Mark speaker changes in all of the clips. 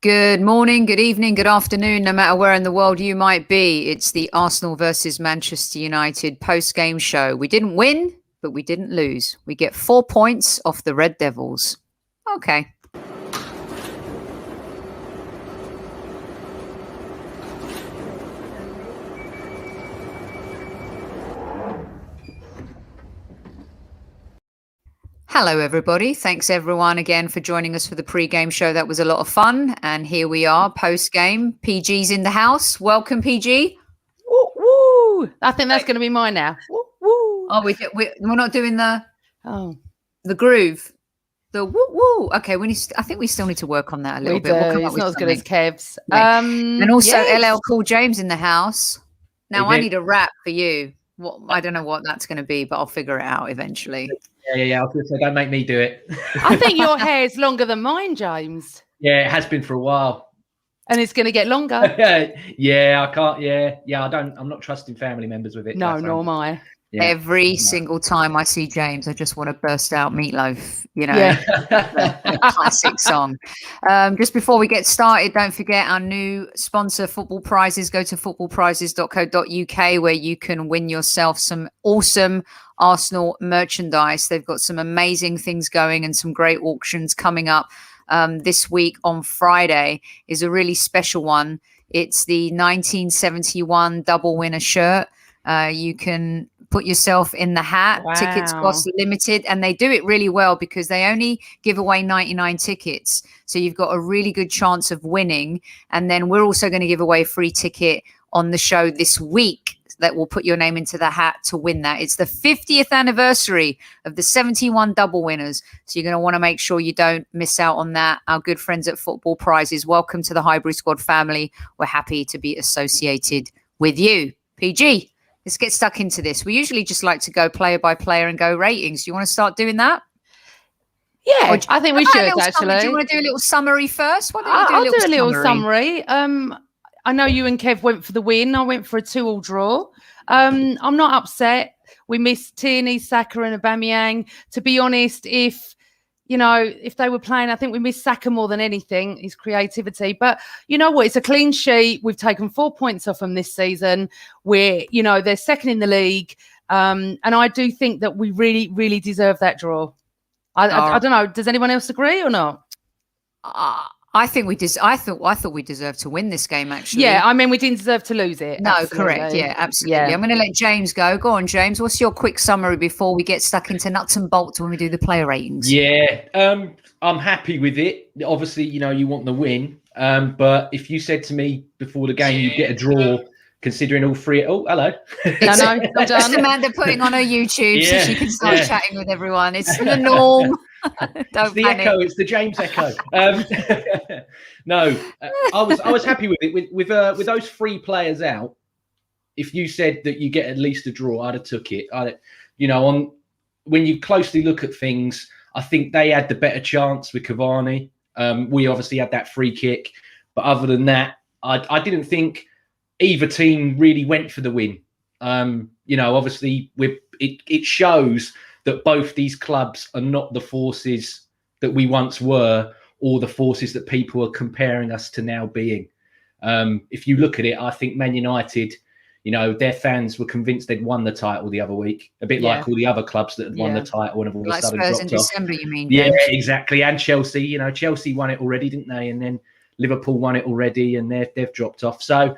Speaker 1: Good morning, good evening, good afternoon, no matter where in the world you might be. It's the Arsenal versus Manchester United post-game show. We didn't win, but we didn't lose. We get 4 points off the Red Devils. Okay. Hello, everybody. Thanks, everyone, again for joining us for the pre-game show. That was a lot of fun. And here we are, post-game. PG's in the house. Welcome, PG.
Speaker 2: Woo, woo. I think that's going to be mine now. Woo, woo.
Speaker 1: Oh, we're not doing the groove. The woo woo. Okay, I think we still need to work on that a little bit.
Speaker 2: We'll come up with not something. As good as Kev's.
Speaker 1: And also LL Cool James in the house. Now I need a rap for you. I don't know what that's going to be, but I'll figure it out eventually.
Speaker 3: Yeah. I was going to say, don't make me do it.
Speaker 2: I think your hair is longer than mine, James.
Speaker 3: Yeah, it has been for a while.
Speaker 2: And it's going to get longer.
Speaker 3: Yeah, I can't. Yeah. I'm not trusting family members with it.
Speaker 2: No, nor am I.
Speaker 1: Yeah. Every single time I see James, I just want to burst out Meatloaf, Yeah. Classic song. Just before we get started, don't forget our new sponsor, Football Prizes. Go to footballprizes.co.uk where you can win yourself some awesome Arsenal merchandise. They've got some amazing things going and some great auctions coming up. This week on Friday is a really special one. It's the 1971 double winner shirt. You can put yourself in the hat. Wow. Tickets cost limited, and they do it really well because they only give away 99 tickets. So you've got a really good chance of winning. And then we're also going to give away a free ticket on the show this week that will put your name into the hat to win that. It's the 50th anniversary of the 71 double winners. So you're going to want to make sure you don't miss out on that. Our good friends at Football Prizes, welcome to the Highbury Squad family. We're happy to be associated with you. PG, let's get stuck into this. We usually just like to go player by player and go ratings. Do you want to start doing that?
Speaker 2: Yeah, I think we should actually.
Speaker 1: Do you want to do a little summary first? Why don't you
Speaker 2: do a little summary? I know you and Kev went for the win. I went for a 2-2 draw. I'm not upset. We missed Tierney, Saka and Aubameyang. To be honest, if they were playing, I think we missed Saka more than anything, his creativity. But you know what? It's a clean sheet. We've taken 4 points off them this season. They're second in the league. And I do think that we really, really deserve that draw. I don't know. Does anyone else agree or not?
Speaker 1: I think I thought we deserved to win this game, actually.
Speaker 2: Yeah, I mean, we didn't deserve to lose it.
Speaker 1: No, absolutely. Correct. Yeah, absolutely. Yeah. I'm going to let James go. Go on, James. What's your quick summary before we get stuck into nuts and bolts when we do the player ratings?
Speaker 3: Yeah, I'm happy with it. Obviously, you want the win. But if you said to me before the game you get a draw, considering all three... Oh, hello.
Speaker 1: No, just Amanda putting on her YouTube so she can start chatting with everyone. It's the norm.
Speaker 3: It's the panic. Echo. It's the James echo. No, I was happy with it. With those 3 players out, if you said that you get at least a draw, I'd have took it. When you closely look at things, I think they had the better chance with Cavani. We obviously had that free kick, but other than that, I didn't think either team really went for the win. Obviously, it shows that both these clubs are not the forces that we once were, or the forces that people are comparing us to now being. If you look at it, I think Man United, their fans were convinced they'd won the title the other week, a bit like all the other clubs that had won the title and have all of a sudden
Speaker 1: Spurs
Speaker 3: dropped
Speaker 1: in
Speaker 3: off.
Speaker 1: December, you mean?
Speaker 3: Yeah, exactly. And Chelsea, Chelsea won it already, didn't they? And then Liverpool won it already, and they've dropped off. So,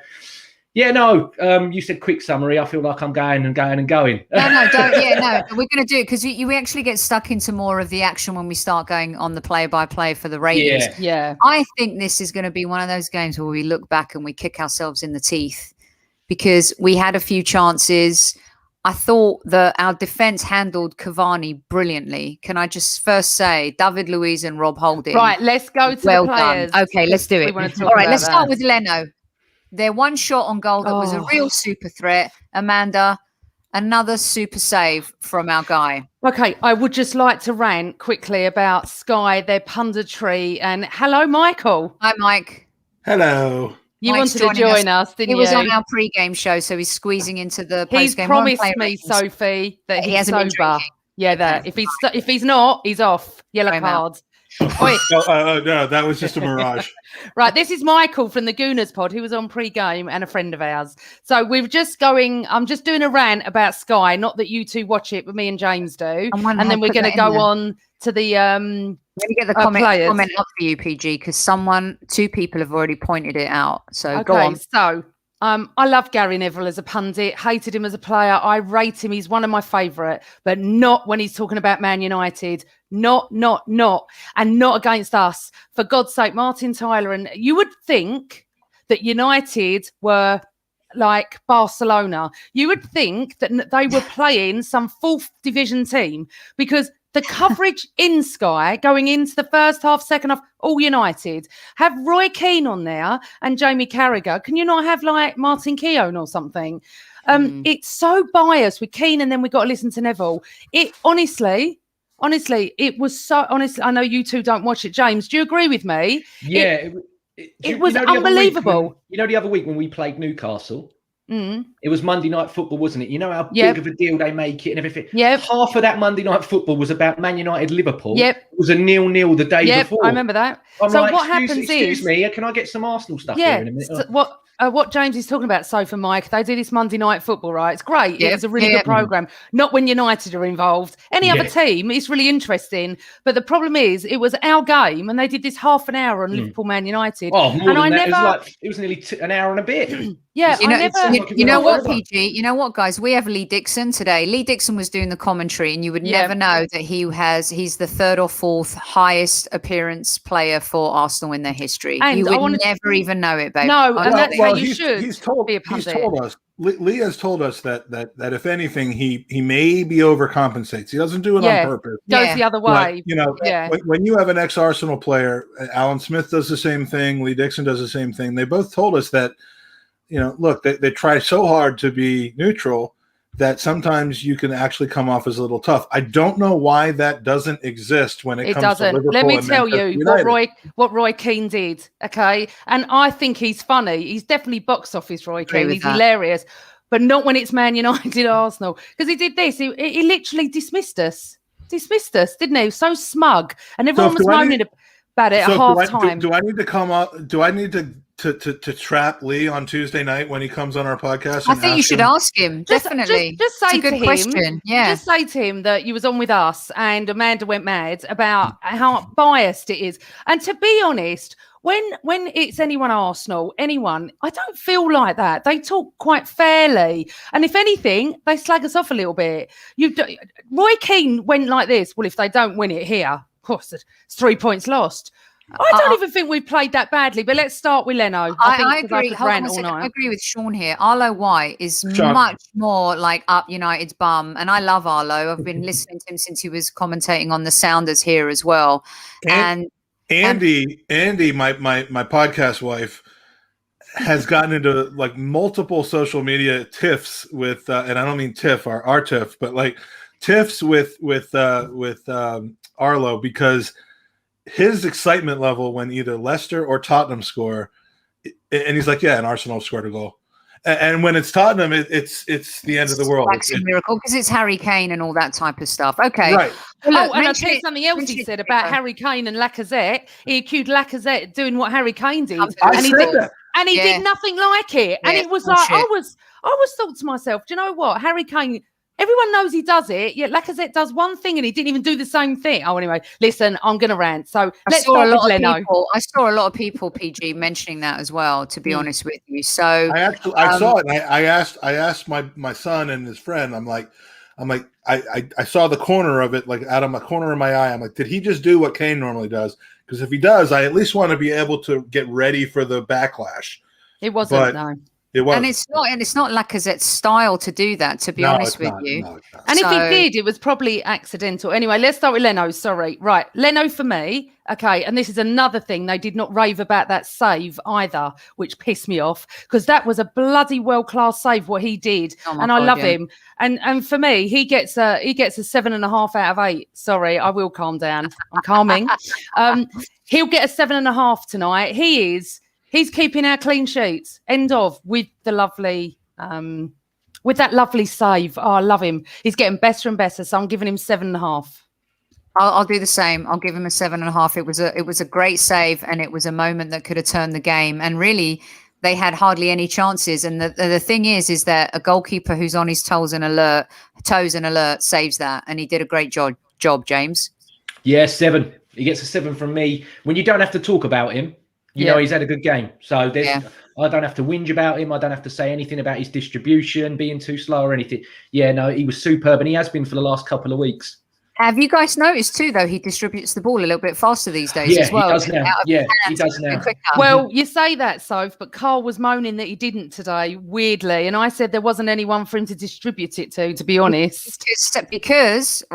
Speaker 3: you said quick summary. I feel like I'm going.
Speaker 1: No, don't. Yeah, no, we're going to do it because we actually get stuck into more of the action when we start going on the player by player for the ratings.
Speaker 2: Yeah.
Speaker 1: I think this is going to be one of those games where we look back and we kick ourselves in the teeth because we had a few chances. I thought that our defence handled Cavani brilliantly. Can I just first say, David Luiz and Rob Holding.
Speaker 2: Right, let's go to the players.
Speaker 1: Done. Okay, let's do it. All right, let's start with Leno. Their one shot on goal that was a real super threat. Amanda, another super save from our guy.
Speaker 2: Okay, I would just like to rant quickly about Sky, their punditry. And hello, Michael.
Speaker 1: Hi, Mike.
Speaker 4: Hello.
Speaker 2: You wanted to join us, didn't you?
Speaker 1: He was on our pre-game show, so he's squeezing into the post-game.
Speaker 2: He's promised me, Sophie, that he's sober. Yeah, that if he's not, he's off. Yellow card.
Speaker 4: No, that was just a mirage.
Speaker 2: Right, this is Michael from the Gooners pod, who was on pre-game and a friend of ours. So I'm just doing a rant about Sky, not that you two watch it, but me and James do. And then we're going to go on to the
Speaker 1: Let me get the comment up for you, PG, because two people have already pointed it out. So go on.
Speaker 2: So I love Gary Neville as a pundit, hated him as a player. I rate him. He's one of my favourite, but not when he's talking about Man United. Not, and not against us. For God's sake, Martin Tyler. And you would think that United were like Barcelona. You would think that they were playing some 4th division team, because the coverage in Sky going into the first half, second half, all United. Have Roy Keane on there and Jamie Carragher. Can you not have like Martin Keown or something? It's so biased with Keane, and then we got to listen to Neville. It honestly, it was so honest. I know you two don't watch it. James, do you agree with me?
Speaker 3: Yeah.
Speaker 2: It was unbelievable.
Speaker 3: The other week when we played Newcastle, it was Monday Night Football, wasn't it? You know how big of a deal they make it and everything.
Speaker 2: Yep.
Speaker 3: Half of that Monday Night Football was about Man United Liverpool.
Speaker 2: Yep.
Speaker 3: It was a 0-0 the day before.
Speaker 2: I remember that.
Speaker 3: I'm
Speaker 2: so
Speaker 3: like,
Speaker 2: what happens
Speaker 3: excuse me, can I get some Arsenal stuff here in a minute?
Speaker 2: So what James is talking about, Soph and Mike, they do this Monday Night Football, right? It's great. It was a really good program. Not when United are involved. Any other team, it's really interesting. But the problem is, it was our game, and they did this half an hour on Liverpool Man United.
Speaker 3: Oh, more than that. It was nearly an hour and a bit.
Speaker 2: Yeah,
Speaker 1: you know what, PG? You know what, guys? We have Lee Dixon today. Lee Dixon was doing the commentary, and you would never know that he's the 3rd or 4th highest appearance player for Arsenal in their history.
Speaker 2: And
Speaker 1: you would never even know it, babe.
Speaker 2: No, and that's how you should.
Speaker 4: He's told us. Lee has told us that if anything, he maybe overcompensates. He doesn't do it on purpose.
Speaker 2: Goes the other way.
Speaker 4: But, when you have an ex-Arsenal player, Alan Smith does the same thing. Lee Dixon does the same thing. They both told us that, look, they try so hard to be neutral that sometimes you can actually come off as a little tough. I don't know why that doesn't exist when it comes to Liverpool.
Speaker 2: Let me tell you what Roy Keane did, okay? And I think he's funny. He's definitely box office Roy Keane. He's hilarious. But not when it's Man United Arsenal. Because he did this. He literally dismissed us, didn't he? So smug. And everyone was moaning about it at half time.
Speaker 4: Do I need to come up? Do I need to trap Lee on Tuesday night when he comes on our podcast?
Speaker 1: I think you should ask him. Definitely.
Speaker 2: Just say to him.
Speaker 1: Question. Yeah.
Speaker 2: Just say to him that you was on with us and Amanda went mad about how biased it is. And to be honest, when it's anyone Arsenal, anyone, I don't feel like that. They talk quite fairly. And if anything, they slag us off a little bit. Roy Keane went like this. Well, if they don't win it here, of course, it's 3 points lost. I don't even think we played that badly, but let's start with Leno.
Speaker 1: I agree. I agree with Sean here. Arlo White is much more like up United's bum, and I love Arlo. I've been listening to him since he was commentating on the Sounders here as well. And
Speaker 4: Andy, my podcast wife, has gotten into like multiple social media tiffs with, and I don't mean tiff, our tiff, but like tiffs with Arlo, because his excitement level when either Leicester or Tottenham score, and he's like, yeah, and Arsenal scored a goal. And when it's Tottenham, it's the end of the world.
Speaker 1: It's a miracle because it's Harry Kane and all that type of stuff. Okay.
Speaker 4: Right.
Speaker 2: Well, and I'll tell you something else he said about Harry Kane and Lacazette. He accused Lacazette doing what Harry Kane did.
Speaker 4: And he
Speaker 2: did nothing like it. And it was like, I was thought to myself, do you know what? Harry Kane, everyone knows he does it, yet Lacazette does one thing and he didn't even do the same thing. Oh, anyway, listen, I'm going to rant. So let's start with Leno.
Speaker 1: I saw a lot of people, PG, mentioning that as well, to be honest with you. So
Speaker 4: I saw it. I asked my son and his friend, I'm like, I saw the corner of it, like out of my corner of my eye. I'm like, did he just do what Kane normally does? Because if he does, I at least want to be able to get ready for the backlash.
Speaker 2: It wasn't, no.
Speaker 4: It was.
Speaker 1: And it's not Lacazette's style to do that, to be honest with you.
Speaker 2: And if he did, it was probably accidental. Anyway, let's start with Leno. Sorry. Right. Leno for me. Okay. And this is another thing. They did not rave about that save either, which pissed me off because that was a bloody world-class save, what he did. And I love him. And for me, he gets a 7.5 out of 8. Sorry, I will calm down. I'm calming. He'll get a 7.5 tonight. He's keeping our clean sheets. End of with the lovely, with that lovely save. Oh, I love him. He's getting better and better. So I'm giving him 7.5.
Speaker 1: I'll do the same. I'll give him a 7.5. It was a great save, and it was a moment that could have turned the game. And really, they had hardly any chances. And the thing is that a goalkeeper who's on his toes and alert saves that, and he did a great job, James.
Speaker 3: Yeah, 7. He gets a 7 from me. When you don't have to talk about him, you know he's had a good game. So I don't have to whinge about him. I don't have to say anything about his distribution being too slow or anything. Yeah, no, he was superb, and he has been for the last couple of weeks.
Speaker 1: Have you guys noticed too, though, he distributes the ball a little bit faster these days as well?
Speaker 3: He does now. Yeah, he does now.
Speaker 2: Well, you say that, Soph, but Carl was moaning that he didn't today, weirdly. And I said there wasn't anyone for him to distribute it to be honest.
Speaker 1: Because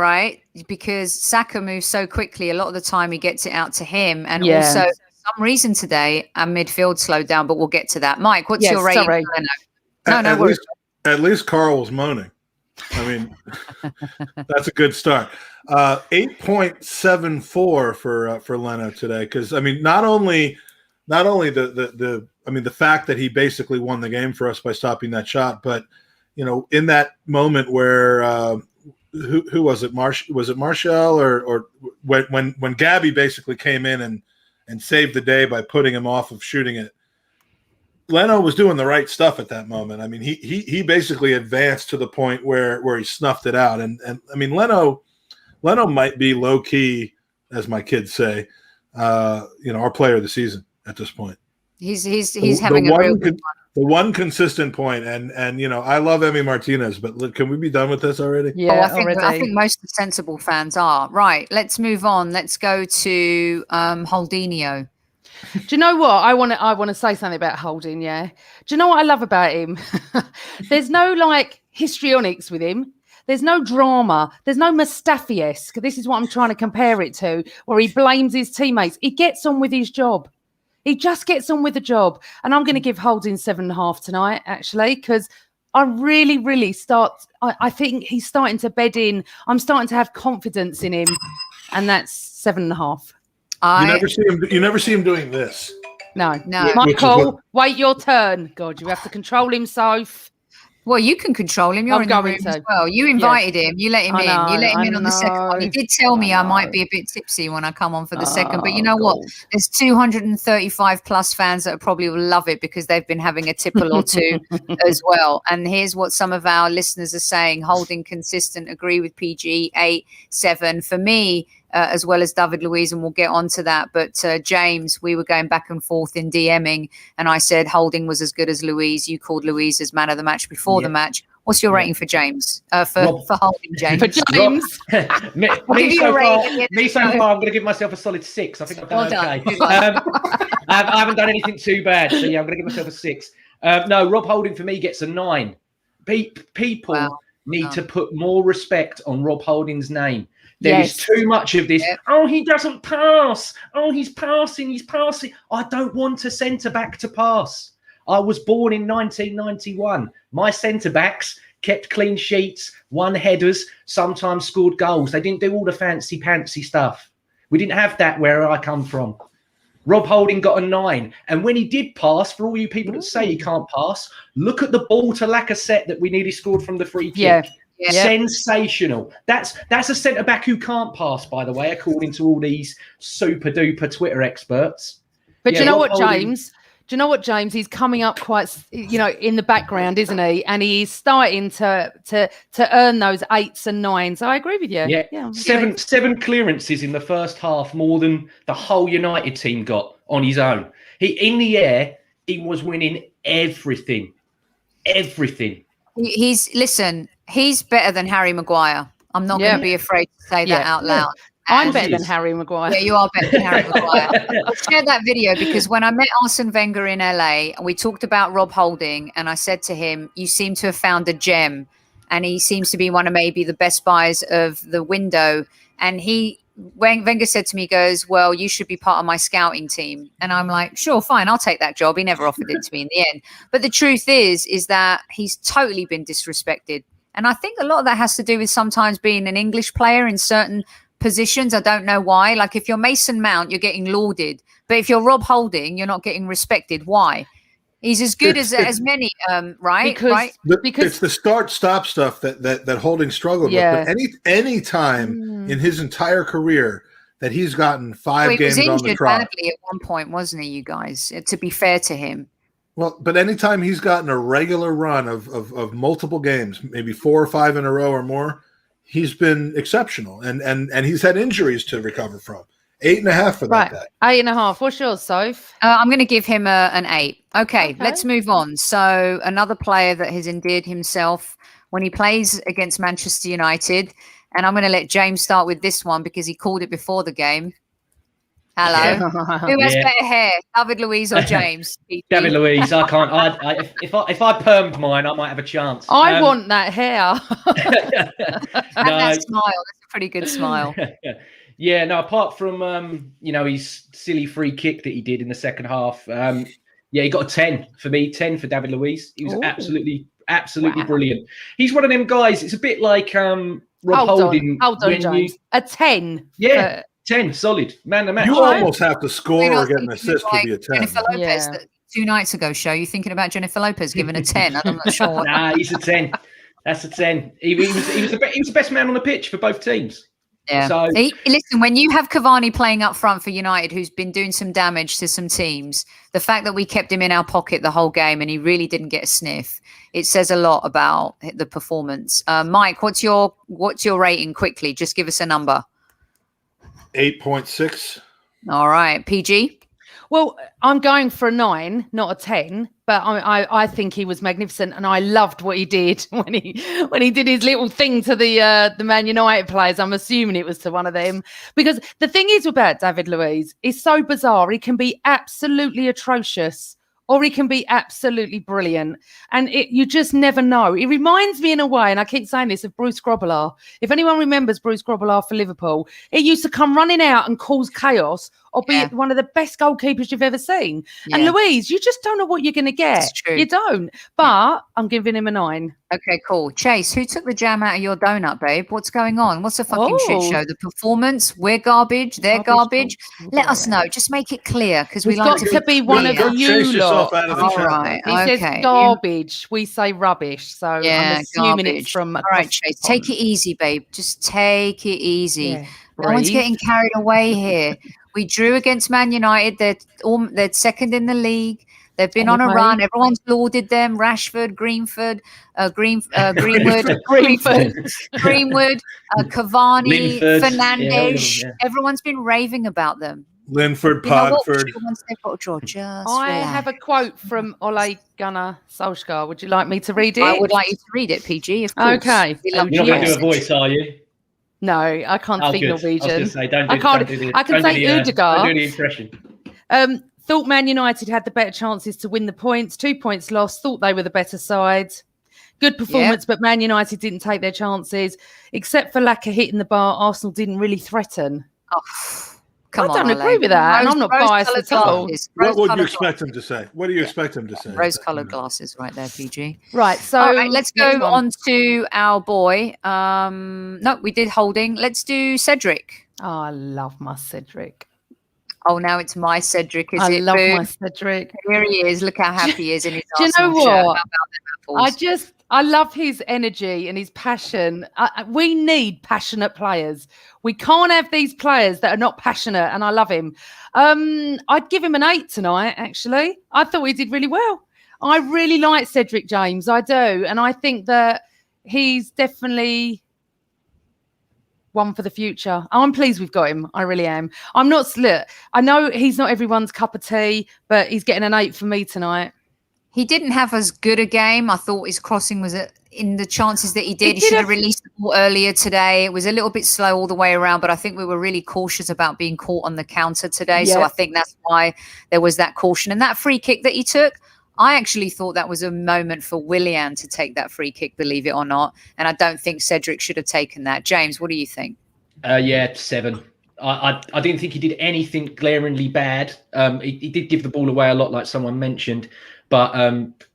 Speaker 1: Saka moves so quickly, a lot of the time he gets it out to him. And also, for some reason today, our midfield slowed down, but we'll get to that. Mike, what's your rating?
Speaker 2: Sorry.
Speaker 4: At least Carl was moaning. I mean, that's a good start. 8.74 for Leno today, because I mean, not only the fact that he basically won the game for us by stopping that shot, but in that moment where who was it? Was it Martial or when Gabby basically came in and saved the day by putting him off of shooting it. Leno was doing the right stuff at that moment. I mean, he basically advanced to the point where he snuffed it out. And I mean, Leno might be low key, as my kids say, our player of the season at this point.
Speaker 1: He's having a real good one.
Speaker 4: The one consistent point, and I love Emi Martinez, but can we be done with this already?
Speaker 2: Yeah,
Speaker 1: I think most of the sensible fans are. Right, let's move on. Let's go to Holdinho.
Speaker 2: Do you know what? I want to say something about Holding, yeah. Do you know what I love about him? There's no histrionics with him. There's no drama. There's no Mustafi-esque. This is what I'm trying to compare it to, where he blames his teammates. He gets on with his job. He just gets on with the job. And I'm going to give Holding 7.5 tonight, actually, because I really, really I think he's starting to bed in. I'm starting to have confidence in him. And that's 7.5.
Speaker 4: You never see him doing this.
Speaker 2: No. Michael, wait your turn. God, you have to control him, Soph.
Speaker 1: Well, you can control him. You're in the room as well. You invited him. You let him in. You let him in on the second one. He did tell me I might be a bit tipsy when I come on for the second. But you know what? There's 235 plus fans that probably will love it because they've been having a tipple or two as well. And here's what some of our listeners are saying. Holding consistent. Agree with PG. 8, 7. For me, as well as David Luiz, and we'll get on to that. But James, we were going back and forth in DMing, and I said Holding was as good as Luiz. You called Luiz as man of the match before the match. What's your rating for James? For Holding, James?
Speaker 2: For James?
Speaker 3: me so far, I'm going to give myself a solid 6. I think I've done okay. I haven't done anything too bad, so yeah, I'm going to give myself a 6. No, Rob Holding for me gets a 9. People need to put more respect on Rob Holding's name. There is too much of this. Yep. Oh, he doesn't pass. Oh, he's passing. I don't want a centre-back to pass. I was born in 1991. My centre-backs kept clean sheets, won headers, sometimes scored goals. They didn't do all the fancy stuff. We didn't have that where I come from. Rob Holding got a 9. And when he did pass, for all you people that say he can't pass, look at the ball to Lacazette that we nearly scored from the free kick.
Speaker 2: Yeah.
Speaker 3: Sensational. That's a centre back who can't pass, by the way, according to all these super duper Twitter experts.
Speaker 2: But do you know what, James? Do you know what, James? He's coming up quite, in the background, isn't he? And he's starting to earn those 8s and 9s. I agree with you.
Speaker 3: Yeah. Seven clearances in the first half, more than the whole United team got on his own. In the air, he was winning everything.
Speaker 1: He's better than Harry Maguire. I'm not going to be afraid to say that out loud.
Speaker 2: I'm better than Harry Maguire.
Speaker 1: Yeah, you are better than Harry Maguire. I'll share that video because when I met Arsene Wenger in LA, and we talked about Rob Holding, and I said to him, you seem to have found a gem. And he seems to be one of maybe the best buys of the window. And when Wenger said to me, he goes, well, you should be part of my scouting team. And I'm like, sure, fine, I'll take that job. He never offered it to me in the end. But the truth is that he's totally been disrespected. And I think a lot of that has to do with sometimes being an English player in certain positions. I don't know why. Like if you're Mason Mount, you're getting lauded. But if you're Rob Holding, you're not getting respected. Why? He's as good as many, right?
Speaker 2: Because
Speaker 4: it's the start-stop stuff that Holding struggled with. But any time in his entire career that he's gotten 5 games on the trot.
Speaker 1: Badly at one point, wasn't he, you guys? To be fair to him.
Speaker 4: Well, but anytime he's gotten a regular run of multiple games, maybe 4 or 5 in a row or more, he's been exceptional. And he's had injuries to recover from. 8.5 for that guy.
Speaker 2: 8.5. What's yours, Soph?
Speaker 1: I'm going to give him an 8. Okay, let's move on. So another player that has endeared himself when he plays against Manchester United, and I'm going to let James start with this one because he called it before the game. Hello. Yeah. Who has better hair, David Luiz or James?
Speaker 3: David Luiz. I can't. If I permed mine, I might have a chance.
Speaker 2: I want that hair.
Speaker 1: That smile. That's a pretty good smile.
Speaker 3: Yeah, no, apart from, his silly free kick that he did in the second half, he got a 10 for me, 10 for David Luiz. He was absolutely brilliant. He's one of them guys, it's a bit like Rob Holding.
Speaker 2: Hold on, James. A 10.
Speaker 3: Yeah, 10, solid. Man the match.
Speaker 4: You almost have to score or get an assist to be a 10.
Speaker 1: Jennifer Lopez, 2 nights ago show, you thinking about Jennifer Lopez giving a 10? I'm not sure.
Speaker 3: Nah, he's a 10. That's a 10. He was the best man on the pitch for both teams.
Speaker 1: Yeah. So, listen, when you have Cavani playing up front for United, who's been doing some damage to some teams, the fact that we kept him in our pocket the whole game and he really didn't get a sniff, it says a lot about the performance. Mike, what's your rating quickly? Just give us a number.
Speaker 4: 8.6.
Speaker 1: All right. PG?
Speaker 2: Well, I'm going for a 9, not a 10, but I think he was magnificent, and I loved what he did when he did his little thing to the Man United players. I'm assuming it was to one of them, because the thing is about David Luiz is so bizarre. He can be absolutely atrocious, or he can be absolutely brilliant, and you just never know. It reminds me in a way, and I keep saying this, of Bruce Grobbelaar. If anyone remembers Bruce Grobbelaar for Liverpool, he used to come running out and cause chaos, or be one of the best goalkeepers you've ever seen. And Luiz, you just don't know what you're going to get.
Speaker 1: It's true.
Speaker 2: You don't. But I'm giving him a 9.
Speaker 1: Okay, cool. Chase, who took the jam out of your donut, babe? What's going on? What's the fucking shit show? The performance? We're garbage. They're garbage. Let us know. Just make it clear, because we like
Speaker 2: to be one of you lot.
Speaker 1: All right.
Speaker 2: He says garbage. We say rubbish. So I'm assuming it's from.
Speaker 1: All right, Chase. Take it easy, babe. Just take it easy. Yeah. No one's getting carried away here. We drew against Man United. They're second in the league. They've been on a run. Everyone's lauded them. Rashford, Greenwood, Cavani, Fernandes. Everyone's been raving about them.
Speaker 4: Linford, Podford.
Speaker 2: I have a quote from Ole Gunnar Solskjaer. Would you like me to read it?
Speaker 1: I would like you to read it, PG, of course.
Speaker 2: Okay.
Speaker 3: You're not going to do a voice, are you?
Speaker 2: No, I can't speak Norwegian.
Speaker 3: I was going to say,
Speaker 2: I can say Udegaard.
Speaker 3: Don't do the impression.
Speaker 2: Thought Man United had the better chances to win the points. 2 points lost. Thought they were the better side. Good performance, but Man United didn't take their chances. Except for lack of hitting the bar, Arsenal didn't really threaten.
Speaker 1: Oh, come on,
Speaker 2: I don't agree with that, and I'm not biased at all.
Speaker 4: What would you expect him to say? What do you expect him to say?
Speaker 1: Rose-coloured glasses right there, PG.
Speaker 2: Right, so
Speaker 1: all right, let's go on to our boy. No, we did Holding. Let's do Cedric.
Speaker 2: Oh, I love my Cedric.
Speaker 1: Oh, now it's my Cedric, is it?
Speaker 2: I love my Cedric.
Speaker 1: Here he is. Look how happy he is in his
Speaker 2: Do you know what?
Speaker 1: Shirt.
Speaker 2: I love his energy and his passion. We need passionate players. We can't have these players that are not passionate, and I love him. I'd give him an 8 tonight, actually. I thought he did really well. I really like Cedric James. I do. And I think that he's definitely one for the future. I'm pleased we've got him. I really am. I know he's not everyone's cup of tea, but he's getting an 8 for me tonight.
Speaker 1: He didn't have as good a game. I thought his crossing was in the chances that he did. He should have released the ball earlier today. It was a little bit slow all the way around, but I think we were really cautious about being caught on the counter today. Yeah. So I think that's why there was that caution. And that free kick that he took, I actually thought that was a moment for Willian to take that free kick, believe it or not. And I don't think Cedric should have taken that. James, what do you think? 7.
Speaker 3: I didn't think he did anything glaringly bad. He did give the ball away a lot, like someone mentioned. But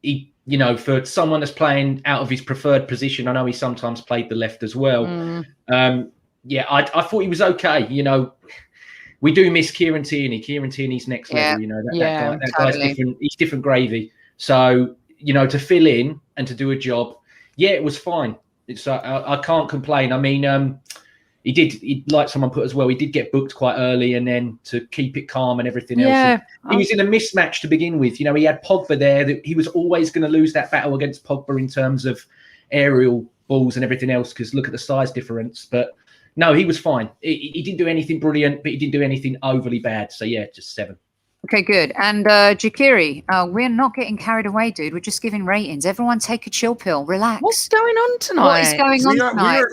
Speaker 3: he, for someone that's playing out of his preferred position, I know he sometimes played the left as well. I thought he was okay. We do miss Kieran Tierney. Kieran Tierney's next level. That guy, that guy's different. He's different gravy. So, to fill in and to do a job, yeah, it was fine. It's I can't complain. I mean, he like someone put as well, he did get booked quite early, and then to keep it calm and everything else. And he was in a mismatch to begin with. He had Pogba there. That he was always going to lose that battle against Pogba in terms of aerial balls and everything else, because look at the size difference. But no, he was fine. He didn't do anything brilliant, but he didn't do anything overly bad. So yeah, just 7.
Speaker 1: Okay, good. And Jakiri, we're not getting carried away, dude. We're just giving ratings. Everyone take a chill pill. Relax.
Speaker 2: What's going on tonight?
Speaker 1: What is going on tonight?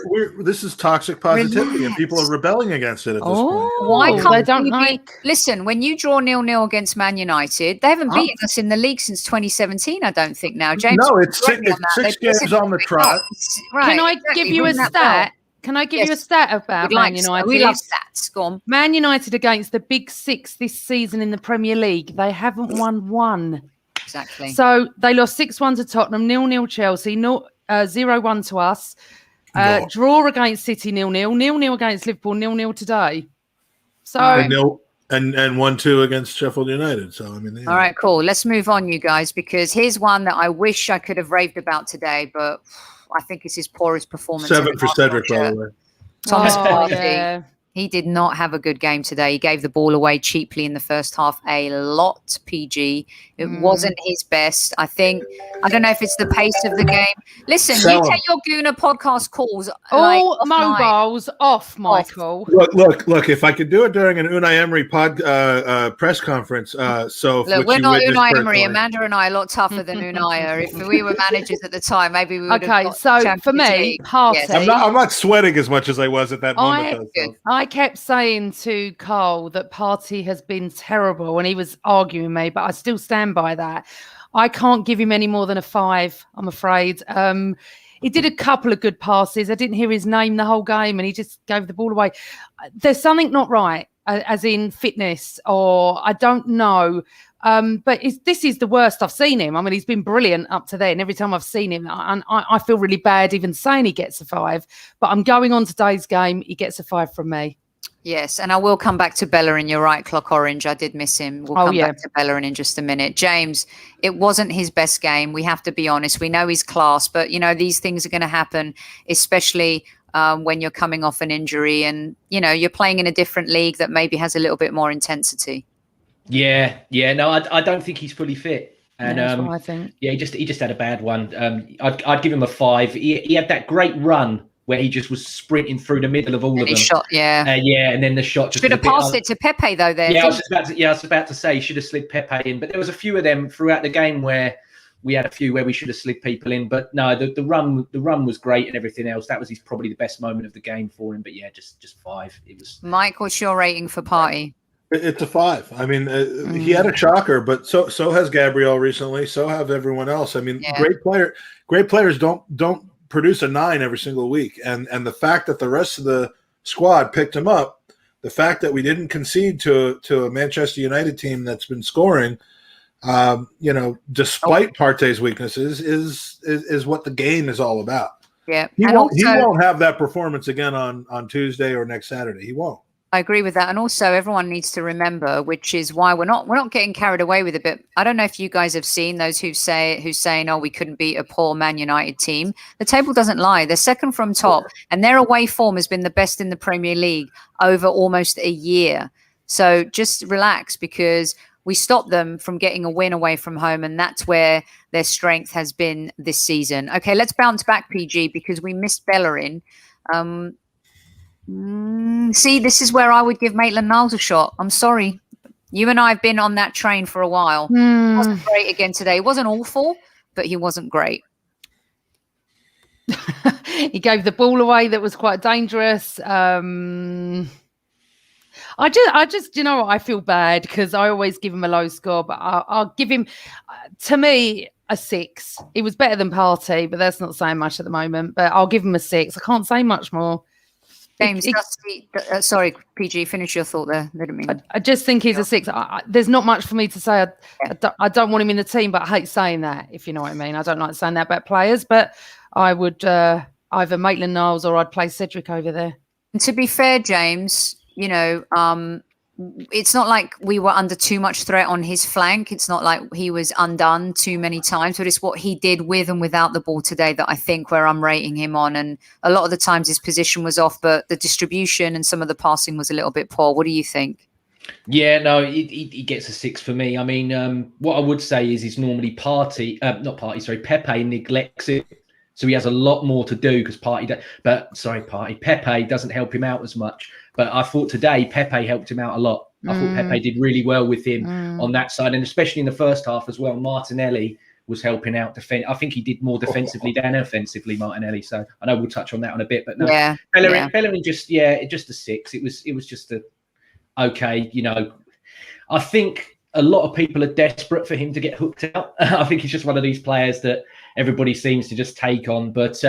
Speaker 4: This is toxic positivity, and people are rebelling against it at this point.
Speaker 1: Why can't
Speaker 2: they don't
Speaker 1: Listen, when you draw 0-0 against Man United, they haven't beaten us in the league since 2017, I don't think now. James,
Speaker 4: no, it's 6 games on the trot.
Speaker 1: Right,
Speaker 2: Can I give you a stat? Can I give you a stat about Man United?
Speaker 1: We love stats. Go on.
Speaker 2: Man United against the Big Six this season in the Premier League, they haven't won one.
Speaker 1: Exactly.
Speaker 2: So they lost 6-1 to Tottenham, 0-0 Chelsea, 0-1 to us. Draw against City 0-0, 0-0 against Liverpool, 0-0 today. So
Speaker 4: and 1-2 against Sheffield United. So I mean,
Speaker 1: all right, cool. Let's move on, you guys, because here's one that I wish I could have raved about today, but I think it's his poorest performance.
Speaker 4: 7 for Cedric, by the way.
Speaker 1: Thomas Partey. He did not have a good game today. He gave the ball away cheaply in the first half a lot, PG. It wasn't his best. I don't know if it's the pace of the game. Listen, you take your Gooner podcast calls.
Speaker 2: All mobiles off, Michael.
Speaker 4: Look, if I could do it during an Unai Emery press conference. Look,
Speaker 1: we're not Unai Emery. Amanda and I are a lot tougher than Unai. If we were managers at the time, maybe we would have got
Speaker 2: so for me, Partey.
Speaker 1: Yes.
Speaker 4: I'm not sweating as much as I was at that moment.
Speaker 2: I kept saying to Carl that Partey has been terrible, and he was arguing me, but I still stand by that. I can't give him any more than a 5, I'm afraid. He did a couple of good passes. I didn't hear his name the whole game, and he just gave the ball away. There's something not right, as in fitness, or I don't know. But this is the worst I've seen him. I mean, he's been brilliant up to then. Every time I've seen him, I feel really bad even saying he gets a 5. But I'm going on today's game. He gets a 5 from me.
Speaker 1: Yes, and I will come back to Bellerin. You're right, Clock Orange. I did miss him. We'll come back to Bellerin in just a minute. James, it wasn't his best game. We have to be honest. We know he's class, but, these things are going to happen, especially when you're coming off an injury and, you're playing in a different league that maybe has a little bit more intensity.
Speaker 3: Yeah. No, I don't think he's fully fit. And
Speaker 2: that's what I think.
Speaker 3: Yeah, he just had a bad one. I'd give him a 5. He had that great run where he just was sprinting through the middle of all of them.
Speaker 1: Shot,
Speaker 3: and then the shot just
Speaker 1: should have passed it to Pepe though. There,
Speaker 3: I was about to say he should have slid Pepe in, but there was a few of them throughout the game where we had a few where we should have slid people in. But no, the run was great and everything else. That was probably the best moment of the game for him. But yeah, just 5. It was.
Speaker 1: Mike, what's your rating for Partey?
Speaker 4: It's a 5. I mean, he had a shocker, but so has Gabriel recently. So have everyone else. I mean, great players don't produce a 9 every single week, and the fact that the rest of the squad picked him up, the fact that we didn't concede to a Manchester United team that's been scoring, despite Partey's weaknesses, is what the game is all about.
Speaker 1: Yeah,
Speaker 4: he won't have that performance again on Tuesday or next Saturday. He won't.
Speaker 1: I agree with that. And also everyone needs to remember, which is why we're not getting carried away with it. But I don't know if you guys have seen those who's saying, oh, we couldn't beat a poor Man United team. The table doesn't lie. They're second from top, and their away form has been the best in the Premier League over almost a year. So just relax, because we stopped them from getting a win away from home, and that's where their strength has been this season. Okay, let's bounce back, PG, because we missed Bellerin. See, this is where I would give Maitland-Niles a shot. I'm sorry. You and I have been on that train for a while. He wasn't great again today. He wasn't awful, but he wasn't great.
Speaker 2: He gave the ball away that was quite dangerous. I just, I feel bad because I always give him a low score, but I'll give him, to me, a 6. He was better than Partey, but that's not saying much at the moment. But I'll give him a 6. I can't say much more.
Speaker 1: James, sorry, PG, finish your thought there. They didn't mean.
Speaker 2: I just think he's a 6. There's not much for me to say. I don't want him in the team, but I hate saying that, if you know what I mean. I don't like saying that about players, but I would either Maitland-Niles or I'd play Cedric over there.
Speaker 1: And to be fair, James, it's not like we were under too much threat on his flank. It's not like he was undone too many times, but it's what he did with and without the ball today that I think where I'm rating him on. And a lot of the times his position was off, but the distribution and some of the passing was a little bit poor. What do you think?
Speaker 3: Yeah, no, he gets a 6 for me. I mean, what I would say is normally Pepe neglects it. So he has a lot more to do because Pepe doesn't help him out as much. But I thought today Pepe helped him out a lot. I thought Pepe did really well with him on that side. And especially in the first half as well, Martinelli was helping out defense. I think he did more defensively than offensively, Martinelli. So I know we'll touch on that in a bit. But no, Bellerin just a 6. It was just a okay, you know. I think a lot of people are desperate for him to get hooked out. I think he's just one of these players that everybody seems to just take on. But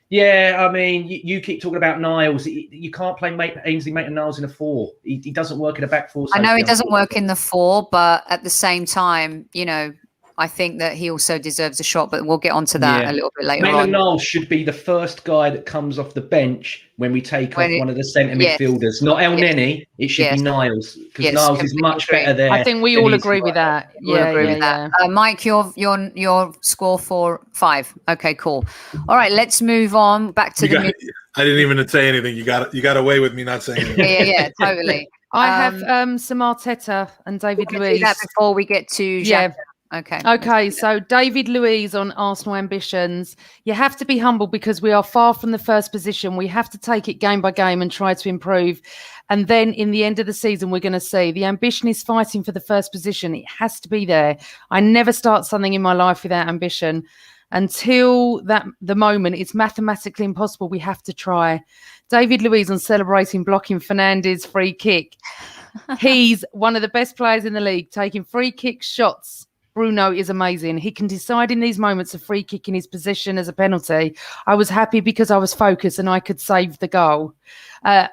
Speaker 3: yeah, I mean, you keep talking about Niles. You can't play Ainsley Maitland-Niles in a 4. He doesn't work in a back 4.
Speaker 1: I know he doesn't work in the 4, but at the same time, you know, I think that he also deserves a shot, but we'll get onto that a little bit later on.
Speaker 3: Maitland-Niles should be the first guy that comes off the bench when we take off one of the centre midfielders. Not El Neni, it should be Niles, because Niles is much better there.
Speaker 2: I think we all agree with that. Yeah.
Speaker 1: Mike, your score for 5. Okay, cool. All right, let's move on back to
Speaker 4: I didn't even say anything. You got away with me not saying anything.
Speaker 1: Yeah, totally.
Speaker 2: I have some Arteta and David Luiz.
Speaker 1: That before we get to Xhaka.
Speaker 2: Okay. So David Luiz on Arsenal ambitions. You have to be humble because we are far from the first position. We have to take it game by game and try to improve. And then in the end of the season, we're going to see the ambition is fighting for the first position. It has to be there. I never start something in my life without ambition. Until the moment, it's mathematically impossible. We have to try. David Luiz on celebrating blocking Fernandes' free kick. He's one of the best players in the league, taking free kick shots. Bruno is amazing. He can decide in these moments of free kick in his position as a penalty. I was happy because I was focused and I could save the goal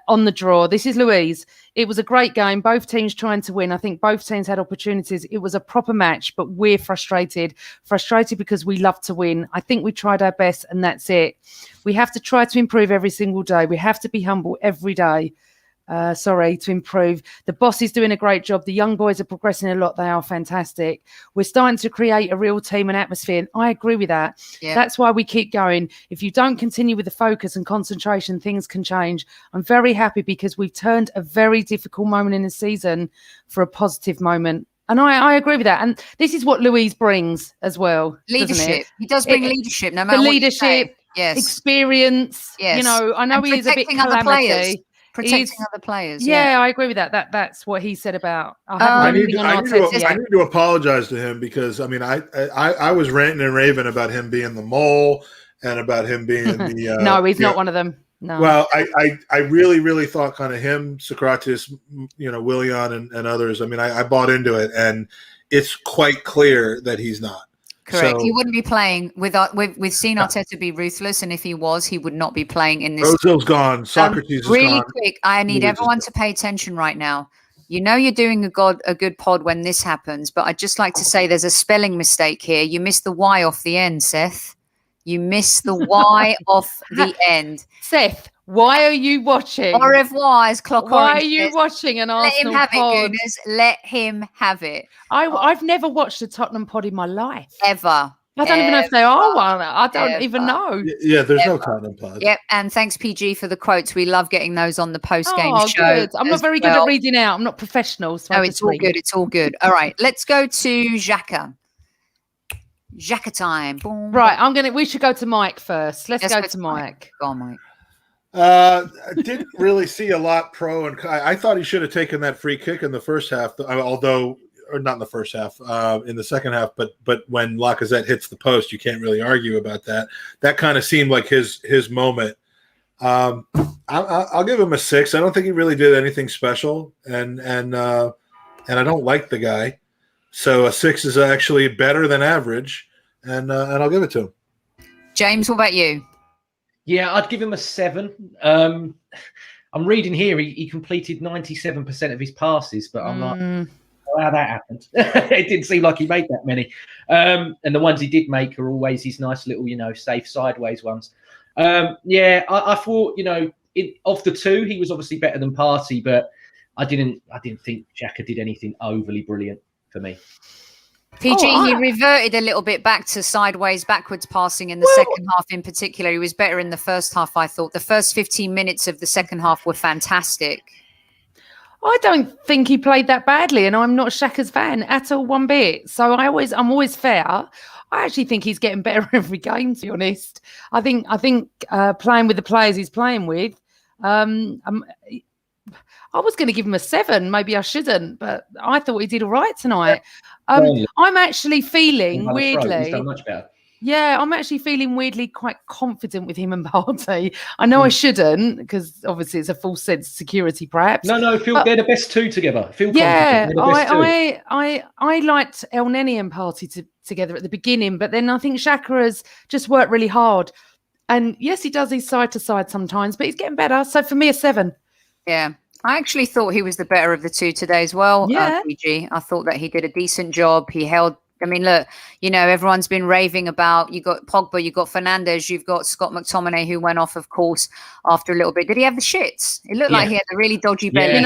Speaker 2: on the draw. This is Luiz. It was a great game. Both teams trying to win. I think both teams had opportunities. It was a proper match, but we're frustrated. Frustrated because we love to win. I think we tried our best and that's it. We have to try to improve every single day. We have to be humble every day. To improve. The boss is doing a great job. The young boys are progressing a lot. They are fantastic. We're starting to create a real team and atmosphere. I agree with that. Yeah. That's why we keep going. If you don't continue with the focus and concentration, things can change. I'm very happy because we've turned a very difficult moment in the season for a positive moment. And I agree with that. And this is what Luiz brings as well.
Speaker 1: Leadership. He does bring leadership, no matter
Speaker 2: the
Speaker 1: what
Speaker 2: leadership, experience. Yes. You know, I know
Speaker 1: and
Speaker 2: he is a bit calamity.
Speaker 1: Protecting other players.
Speaker 2: Yeah, I agree with that. That's what he said about.
Speaker 4: I need to apologize to him because I mean I was ranting and raving about him being the mole and about him being the.
Speaker 2: No, he's not one of them. No.
Speaker 4: Well, I really thought kind of him, Socrates, Willian and others. I mean, I bought into it, and it's quite clear that he's not.
Speaker 1: Correct. So, he wouldn't be playing we've seen Arteta be ruthless, and if he was, he would not be playing in this.
Speaker 4: Ozil's gone. Socrates is gone.
Speaker 1: Really quick, I need everyone to pay attention right now. You know you're doing a good pod when this happens, but I'd just like to say there's a spelling mistake here. You missed the Y off the end, Seth. You missed the Y off the end.
Speaker 2: Seth, why are you watching?
Speaker 1: Au revoir, as Clock
Speaker 2: Why
Speaker 1: Orange
Speaker 2: are you
Speaker 1: says.
Speaker 2: watching an Arsenal
Speaker 1: pod?
Speaker 2: Let him have
Speaker 1: it, Gooners. Let him have it.
Speaker 2: I've never watched a Tottenham pod in my life.
Speaker 1: Ever.
Speaker 2: I don't even know if there are one. I don't even know.
Speaker 4: Yeah, there's no Tottenham pod.
Speaker 1: Yep, and thanks PG for the quotes. We love getting those on the post-game show.
Speaker 2: Good. I'm not very good at reading out. I'm not professional. So
Speaker 1: no, it's all good. It's all good. All right, let's go to Xhaka. Xhaka time. Boom.
Speaker 2: Right, we should go to Mike first. Let's go to Mike.
Speaker 1: Go on, Mike.
Speaker 4: I didn't really see a lot pro, and I thought he should have taken that free kick in the first half, although. Or not in the first half, in the second half, but when Lacazette hits the post, you can't really argue about that. That kind of seemed like his moment. I'll give him a 6. I don't think he really did anything special, and I don't like the guy, so a 6 is actually better than average, and I'll give it to him.
Speaker 1: James, what about you?
Speaker 3: Yeah, I'd give him a 7. I'm reading here he completed 97% of his passes, but I'm not. How that happened. It didn't seem like he made that many. And the ones he did make are always these nice little, safe sideways ones. I thought, of the two, he was obviously better than Partey, but I didn't think Xhaka did anything overly brilliant for me.
Speaker 1: PG, he reverted a little bit back to sideways, backwards passing in the second half in particular. He was better in the first half, I thought. The first 15 minutes of the second half were fantastic.
Speaker 2: I don't think he played that badly, and I'm not Xhaka's fan at all, one bit. So I'm always fair. I actually think he's getting better every game, to be honest. I think playing with the players he's playing with, I was going to give him a 7. Maybe I shouldn't, but I thought he did all right tonight. I'm actually feeling weirdly.
Speaker 3: He's done much better.
Speaker 2: Yeah, I'm actually feeling weirdly quite confident with him and Partey. I know I shouldn't, because obviously it's a false sense of security, perhaps.
Speaker 3: No, they're the best two together.
Speaker 2: I liked El Neni and Partey together at the beginning, but then I think Xhaka has just worked really hard. And yes, he does his side to side sometimes, but he's getting better. So for me, a 7.
Speaker 1: Yeah. I actually thought he was the better of the two today as well.
Speaker 2: Yeah.
Speaker 1: PG. I thought that he did a decent job. He held. I mean, look, everyone's been raving about, you got Pogba, you got Fernandes, you've got Scott McTominay, who went off, of course, after a little bit. Did he have the shits? It looked like he had a really dodgy belly.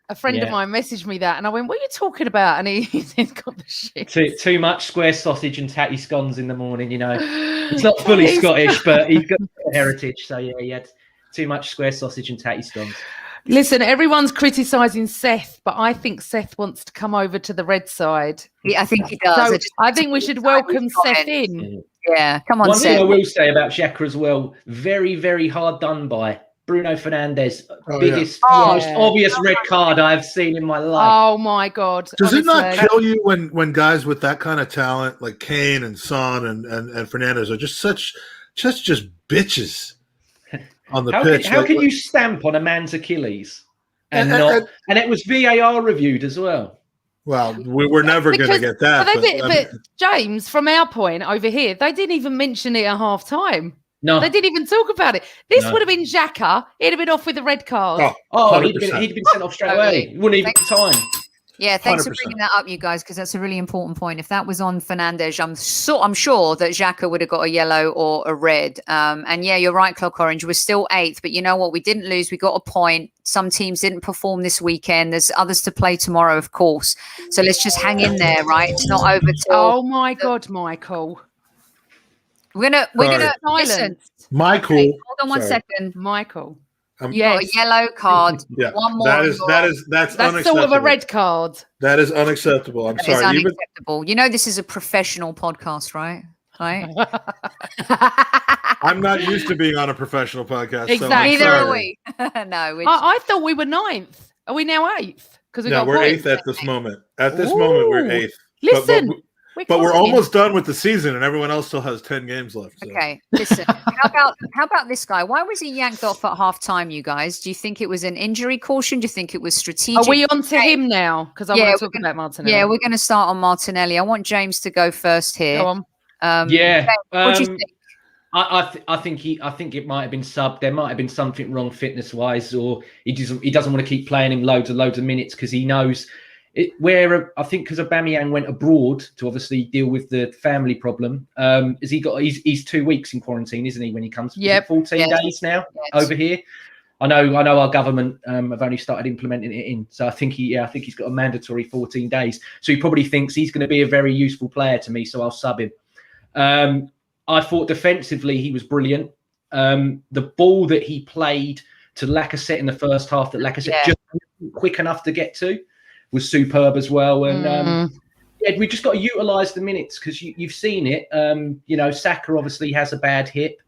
Speaker 2: A friend of mine messaged me that, and I went, what are you talking about? And he's got the shits.
Speaker 3: Too much square sausage and tatty scones in the morning, He's not fully Scottish, but he's got heritage. So, he had too much square sausage and tatty scones.
Speaker 2: Listen, everyone's criticising Seth, but I think Seth wants to come over to the red side.
Speaker 1: Yeah, I think he does.
Speaker 2: So I think we should welcome Seth in.
Speaker 1: Yeah, come on,
Speaker 3: One
Speaker 1: Seth.
Speaker 3: thing I will say about Xhaka as well, very, very hard done by. Bruno Fernandes, most obvious red card I've seen in my life.
Speaker 2: Oh, my God.
Speaker 4: Does it not kill you when guys with that kind of talent, like Kane and Son and Fernandes, are just just bitches on the pitch?
Speaker 3: How can you stamp on a man's Achilles and it was VAR reviewed as well?
Speaker 4: Well, we're never going to get that.
Speaker 2: But James, from our point over here, they didn't even mention it at half time.
Speaker 3: No,
Speaker 2: they didn't even talk about it. This would have been Xhaka. He'd have been off with a red card.
Speaker 3: He'd been sent off straight away. Wouldn't even get time.
Speaker 1: Yeah, thanks 100%. For bringing that up, you guys, because that's a really important point. If that was on Fernandes, I'm sure that Xhaka would have got a yellow or a red. And yeah, you're right, Clock Orange. We're still 8th, but you know what? We didn't lose. We got a point. Some teams didn't perform this weekend. There's others to play tomorrow, of course. So let's just hang in there, right? It's not over till.
Speaker 2: Oh my God, Michael.
Speaker 1: We're gonna listen.
Speaker 4: Michael,
Speaker 1: hold on one second,
Speaker 2: Michael.
Speaker 1: Got a yellow card.
Speaker 4: Yeah,
Speaker 1: one more.
Speaker 4: That's unacceptable.
Speaker 2: Sort of a red card.
Speaker 4: That is unacceptable. I'm sorry.
Speaker 1: It's unacceptable. This is a professional podcast, right? Right.
Speaker 4: I'm not used to being on a professional podcast.
Speaker 2: Exactly.
Speaker 4: So
Speaker 1: neither are we. No.
Speaker 2: I thought we were 9th. Are we now 8th? Because
Speaker 4: we're 8th at this moment. At this moment, we're 8th.
Speaker 2: Listen.
Speaker 4: But we're almost done with the season, and everyone else still has 10 games left. So.
Speaker 1: Okay, listen. How about this guy? Why was he yanked off at halftime, you guys? Do you think it was an injury caution? Do you think it was strategic?
Speaker 2: Are we on to him now? Because I want to talk about Martinelli.
Speaker 1: Yeah, we're going to start on Martinelli. I want James to go first here.
Speaker 2: Go on.
Speaker 3: James,
Speaker 1: what do you think?
Speaker 3: I think it might have been subbed. There might have been something wrong fitness-wise, or he doesn't want to keep playing him loads of minutes because he knows. I think because Aubameyang went abroad to obviously deal with the family problem, he's 2 weeks in quarantine, isn't he? When he comes, 14 days now over here. I know our government have only started implementing it in, so I think he's got a mandatory 14 days. So he probably thinks he's going to be a very useful player to me, so I'll sub him. I thought defensively he was brilliant. The ball that he played to Lacazette in the first half, that Lacazette just wasn't quick enough to get to, was superb as well. And we just got to utilise the minutes because you've seen it. Saka obviously has a bad hip.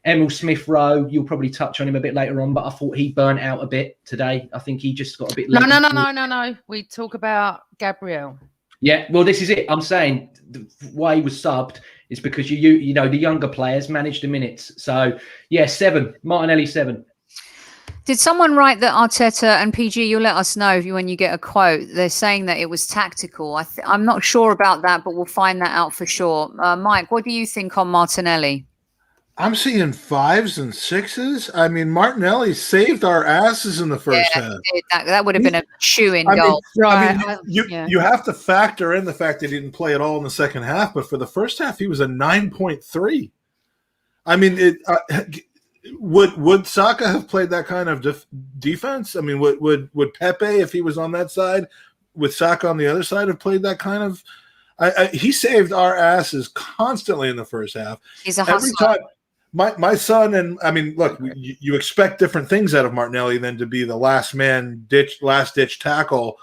Speaker 3: Emil Smith-Rowe, you'll probably touch on him a bit later on, but I thought he burnt out a bit today. I think he just got a bit...
Speaker 2: No. We talk about Gabriel.
Speaker 3: Yeah, well, this is it. I'm saying why he was subbed is because the younger players managed the minutes. So, 7. Martinelli 7.
Speaker 1: Did someone write that Arteta and PG, you'll let us know when you get a quote, they're saying that it was tactical. I'm not sure about that, but we'll find that out for sure. Mike, what do you think on Martinelli?
Speaker 4: I'm seeing 5s and 6s. I mean, Martinelli saved our asses in the first half.
Speaker 1: That would have been a chewing goal.
Speaker 4: You have to factor in the fact that he didn't play at all in the second half, but for the first half, he was a 9.3. I mean, Would Saka have played that kind of defense? I mean, would Pepe, if he was on that side, with Saka on the other side, have played that kind of? He saved our asses constantly in the first half.
Speaker 1: He's a hustler.
Speaker 4: Every time. My son, and I mean, look, you expect different things out of Martinelli than to be the last ditch tackle,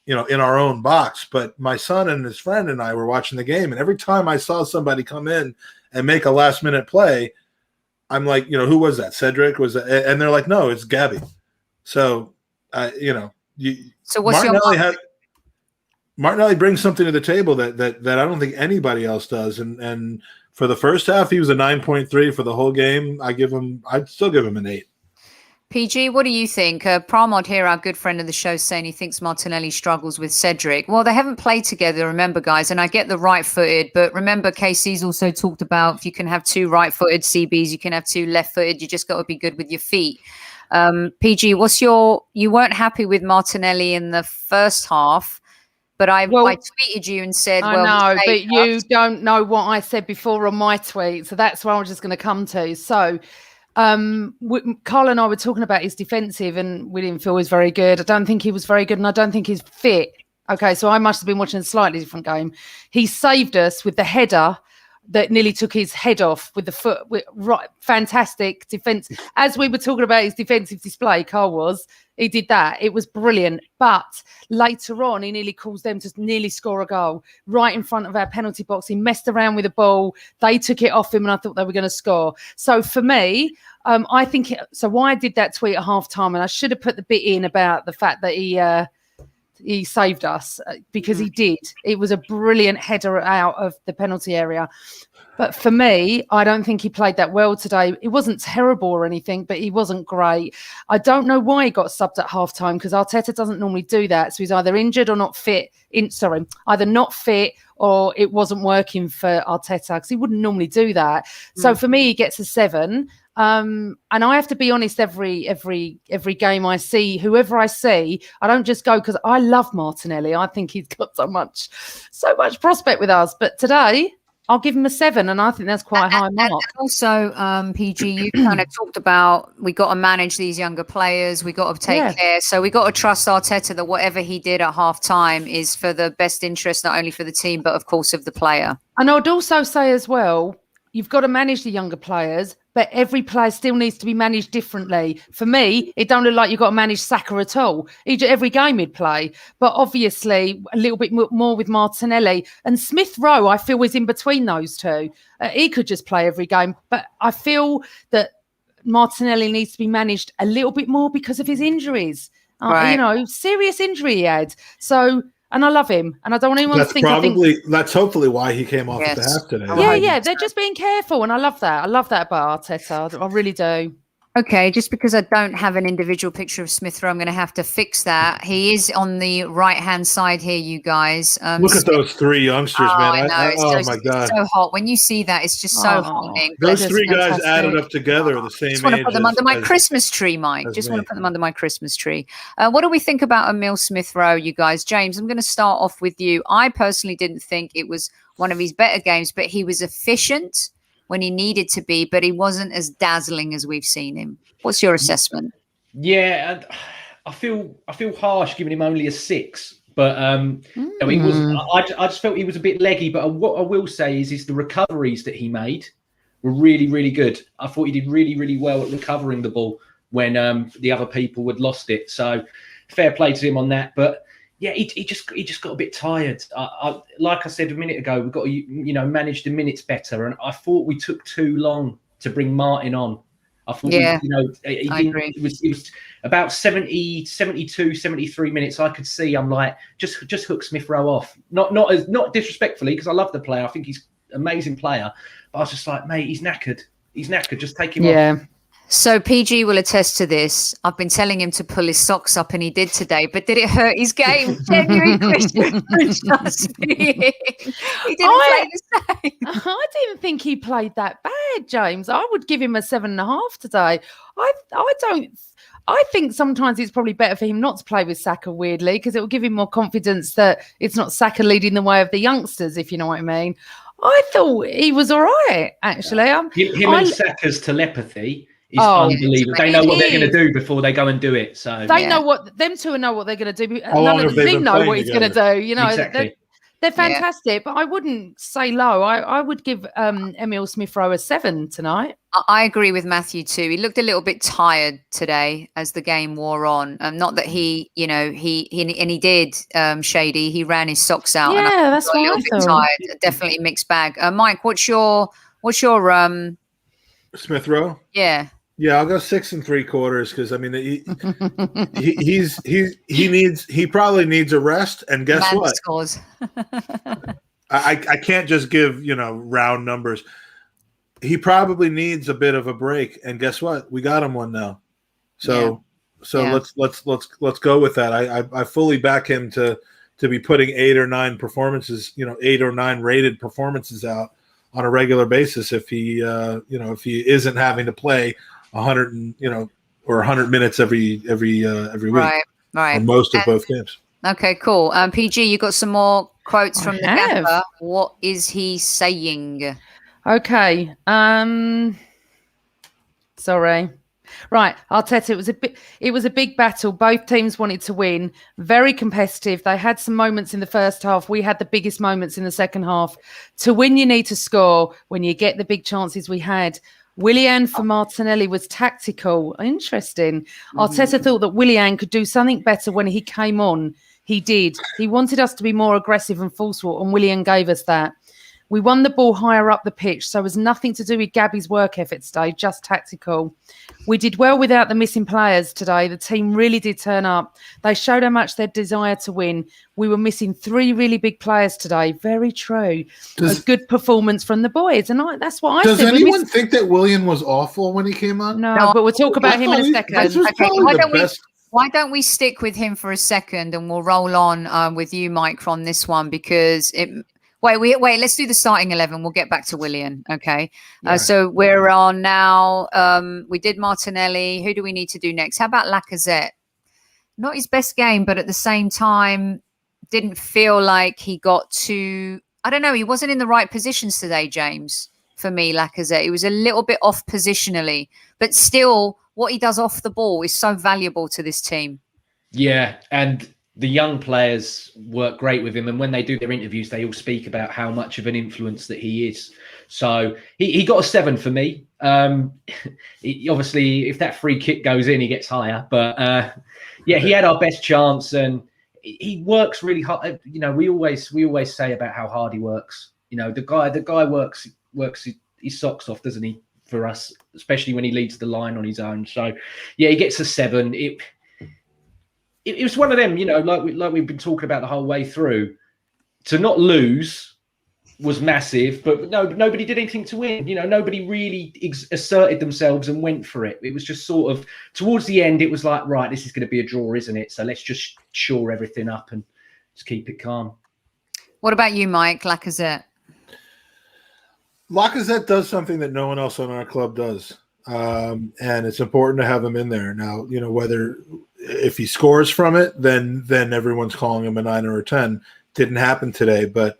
Speaker 4: in our own box. But my son and his friend and I were watching the game, and every time I saw somebody come in and make a last minute play, I'm like, who was that? Cedric was that? And they're like, no, it's Gabby. So,
Speaker 1: so what's
Speaker 4: Martinelli brings something to the table that I don't think anybody else does. And for the first half, he was a 9.3. For the whole game, I'd still give him an 8.
Speaker 1: PG, what do you think? Pramod here, our good friend of the show, saying he thinks Martinelli struggles with Cedric. Well, they haven't played together, remember, guys, and I get the right-footed, but remember, KC's also talked about if you can have 2 right-footed CBs, you can have 2 left-footed, you just got to be good with your feet. PG, you weren't happy with Martinelli in the first half, but I tweeted you and said,
Speaker 2: I know, but you don't know what I said before on my tweet. So that's what I was just going to come to. So Carl and I were talking about his defensive, and we didn't feel he was very good. I don't think he was very good, and I don't think he's fit. Okay, so I must have been watching a slightly different game. He saved us with the header that nearly took his head off with the foot. Right, fantastic defense. As we were talking about his defensive display, he did that. It was brilliant. But later on, he nearly caused them to nearly score a goal right in front of our penalty box. He messed around with the ball. They took it off him, and I thought they were going to score. So for me, I think so. Why I did that tweet at halftime, and I should have put the bit in about the fact that he saved us, because he did. It was a brilliant header out of the penalty area. But for me, I don't think he played that well today. It wasn't terrible or anything, but he wasn't great. I don't know why he got subbed at halftime, because Arteta doesn't normally do that. So he's either injured or not fit. Either not fit or it wasn't working for Arteta, because he wouldn't normally do that. So for me, he gets a 7. And I have to be honest, every game I see, whoever I see, I don't just go because I love Martinelli. I think he's got so much prospect with us. But today, I'll give him a 7, and I think that's quite a high mark.
Speaker 1: And also, PG, you kind of talked about we got to manage these younger players. We got to take care. So we got to trust Arteta that whatever he did at half time is for the best interest, not only for the team, but of course of the player. And
Speaker 2: I'd also say as well, you've got to manage the younger players, but every player still needs to be managed differently. For me, it don't look like you've got to manage Saka at all. Every game he'd play. But obviously, a little bit more with Martinelli. And Smith Rowe, I feel, is in between those two. He could just play every game. But I feel that Martinelli needs to be managed a little bit more because of his injuries.
Speaker 1: Right.
Speaker 2: Serious injury he had. So... And I love him, and I don't want anyone to think.
Speaker 4: That's hopefully why he came off at the half today.
Speaker 2: Yeah, they're just being careful, and I love that. I love that about Arteta. I really do.
Speaker 1: Okay, just because I don't have an individual picture of Smith Rowe, I'm going to have to fix that. He is on the right-hand side here, you guys.
Speaker 4: Look at those 3 youngsters, man.
Speaker 1: I know.
Speaker 4: My God.
Speaker 1: It's so hot. When you see that, it's just so heartening.
Speaker 4: Those 3 guys added up together the same age.
Speaker 1: Just want to put them under my Christmas tree, Mike. Just want to put them under my Christmas tree. What do we think about Emile Smith Rowe, you guys? James, I'm going to start off with you. I personally didn't think it was one of his better games, but he was efficient when he needed to be, but he wasn't as dazzling as we've seen him. What's your assessment?
Speaker 3: Yeah, I feel harsh giving him only a 6, but he was. I just felt he was a bit leggy. But what I will say is the recoveries that he made were really, really good. I thought he did really, really well at recovering the ball when the other people had lost it. So fair play to him on that. But yeah, he just got a bit tired. Like I said a minute ago, we've got to manage the minutes better. And I thought we took too long to bring Martin on. I thought,
Speaker 1: I agree.
Speaker 3: It was about 70, 72, 73 minutes. I could see. I'm like, just hook Smith Rowe off. Not disrespectfully, because I love the player. I think he's an amazing player. But I was just like, mate, he's knackered. Just take him off.
Speaker 1: So PG will attest to this. I've been telling him to pull his socks up, and he did today. But did it hurt his game? Genuine question. Trust me. He didn't play the same.
Speaker 2: I didn't think he played that bad, James. I would give him a 7.5 today. I think sometimes it's probably better for him not to play with Saka, weirdly, because it will give him more confidence that it's not Saka leading the way of the youngsters, if you know what I mean. I thought he was all right, actually.
Speaker 3: Him and Saka's telepathy is unbelievable.
Speaker 1: Yeah,
Speaker 3: they know what they're going to do before they go and do it. So
Speaker 2: they know them two know what they're going to do.
Speaker 4: How long have they been
Speaker 2: know what
Speaker 4: he's
Speaker 2: going to do. You know,
Speaker 3: exactly.
Speaker 2: they're fantastic. But I wouldn't say low. I would give Emil Smith-Rowe a 7 tonight.
Speaker 1: I agree with Matthew too. He looked a little bit tired today as the game wore on. Not that he did, Shady. He ran his socks out.
Speaker 2: Yeah,
Speaker 1: and
Speaker 2: that's why
Speaker 1: a little bit tired. Definitely a mixed bag. Mike, what's your
Speaker 4: Smith-Rowe?
Speaker 1: Yeah.
Speaker 4: Yeah, I'll go 6 3/4 because I mean he probably needs a rest. And guess what?
Speaker 1: Scores.
Speaker 4: I can't just give round numbers. He probably needs a bit of a break, and guess what? We got him one now. So let's go with that. I fully back him to be putting 8 or 9 performances, 8 or 9 rated performances out on a regular basis if he if he isn't having to play 100 or 100 minutes every week.
Speaker 1: Right.
Speaker 4: Or most of both games.
Speaker 1: Okay, cool. PG, you got some more quotes from the gaffer. What is he saying?
Speaker 2: Okay. Sorry. Right, Arteta, it was a big battle. Both teams wanted to win. Very competitive. They had some moments in the first half. We had the biggest moments in the second half. To win, you need to score. When you get the big chances we had, Willian for Martinelli was tactical. Interesting. Arteta thought that Willian could do something better when he came on. He did. He wanted us to be more aggressive and forceful, and Willian gave us that. We won the ball higher up the pitch, so it was nothing to do with Gabby's work effort today, just tactical. We did well without the missing players today. The team really did turn up. They showed how much they desire to win. We were missing 3 really big players today. Very true. A good performance from the boys, and that's what I said.
Speaker 4: Does anyone think that William was awful when he came on?
Speaker 2: No, but we'll talk about him in a second.
Speaker 1: Okay, why don't we stick with him for a second, and we'll roll on with you, Mike, on this one because it. Wait, let's do the starting 11. We'll get back to Willian. Okay. So we're on now. We did Martinelli. Who do we need to do next? How about Lacazette? Not his best game, but at the same time, didn't feel like he got to, I don't know. He wasn't in the right positions today, James, for me, Lacazette. He was a little bit off positionally, but still what he does off the ball is so valuable to this team.
Speaker 3: Yeah. And the young players work great with him, and when they do their interviews, they all speak about how much of an influence that he is. So he got a 7 for me. Obviously, if that free kick goes in, he gets higher. But he had our best chance, and he works really hard. We always say about how hard he works. The guy works his socks off, doesn't he? For us, especially when he leads the line on his own. So he gets a 7. It was one of them, like we've been talking about the whole way through. To not lose was massive, but nobody did anything to win. Nobody really asserted themselves and went for it. It was just sort of towards the end. It was like, right, this is going to be a draw, isn't it? So let's just shore everything up and just keep it calm.
Speaker 1: What about you, Mike? Lacazette
Speaker 4: does something that no one else on our club does. And it's important to have him in there. Now, whether if he scores from it, then everyone's calling him a 9 or a 10. Didn't happen today, but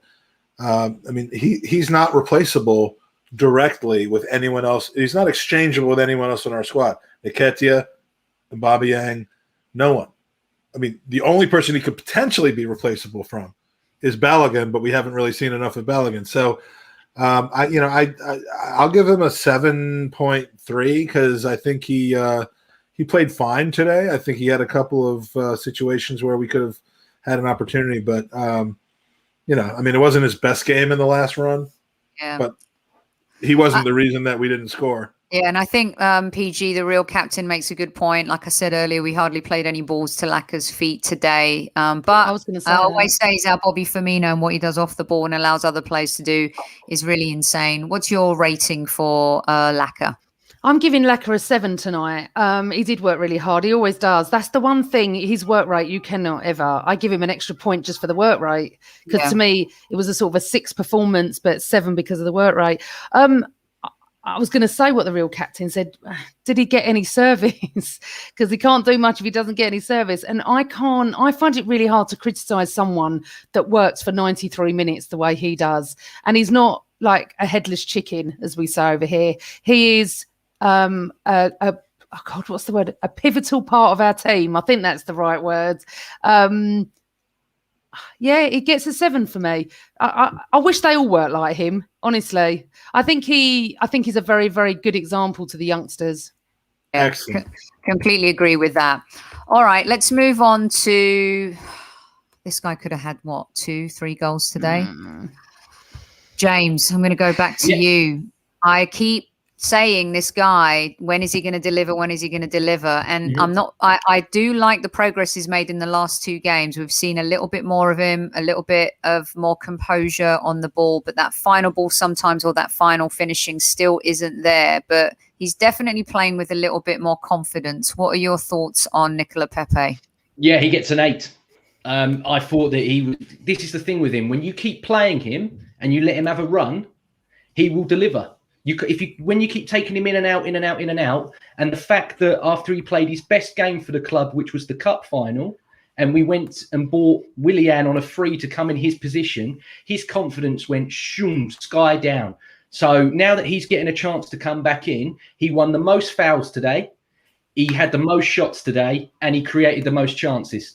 Speaker 4: he's not replaceable directly with anyone else. He's not exchangeable with anyone else in our squad. Nketiah, Aubameyang, no one. The only person he could potentially be replaceable from is Balogun, but we haven't really seen enough of Balogun. So I'll give him a 7.3 because I think he played fine today. I think he had a couple of situations where we could have had an opportunity, but it wasn't his best game in the last run. Yeah, but he wasn't the reason that we didn't score.
Speaker 1: Yeah, and I think PG, the real captain, makes a good point. Like I said earlier, we hardly played any balls to Lacaz's feet today. But I always say he's our Bobby Firmino, and what he does off the ball and allows other players to do is really insane. What's your rating for Lacazette?
Speaker 2: I'm giving Lacazette a 7 tonight. He did work really hard. He always does. That's the one thing, his work rate, you cannot ever. I give him an extra point just for the work rate. Because to me, it was a sort of a 6 performance, but 7 because of the work rate. I was going to say what the real captain said. Did he get any service? Because he can't do much if he doesn't get any service. And I find it really hard to criticise someone that works for 93 minutes the way he does. And he's not like a headless chicken, as we say over here. He is oh God, what's the word? A pivotal part of our team. I think that's the right word. Yeah, it gets a 7 for me. I wish they all worked like him. Honestly, I think he's a very, very good example to the youngsters.
Speaker 1: Yeah,
Speaker 4: Excellent.
Speaker 1: Completely agree with that. All right, let's move on to this guy. Could have had 2-3 goals today. James, I'm going to go back to you. I keep saying this guy, when is he going to deliver? When is he going to deliver? And I do like the progress he's made in the last 2 games. We've seen a little bit more of him, a little bit of more composure on the ball, but that final ball sometimes, or that final finishing, still isn't there. But he's definitely playing with a little bit more confidence. What are your thoughts on Nicola Pepe?
Speaker 3: Yeah, he gets an 8. I thought that this is the thing with him. When you keep playing him and you let him have a run, he will deliver. When you keep taking him in and out, and the fact that after he played his best game for the club, which was the cup final, and we went and bought Willian on a free to come in his position, his confidence went sky down. So now that he's getting a chance to come back in, he won the most fouls today, he had the most shots today, and he created the most chances.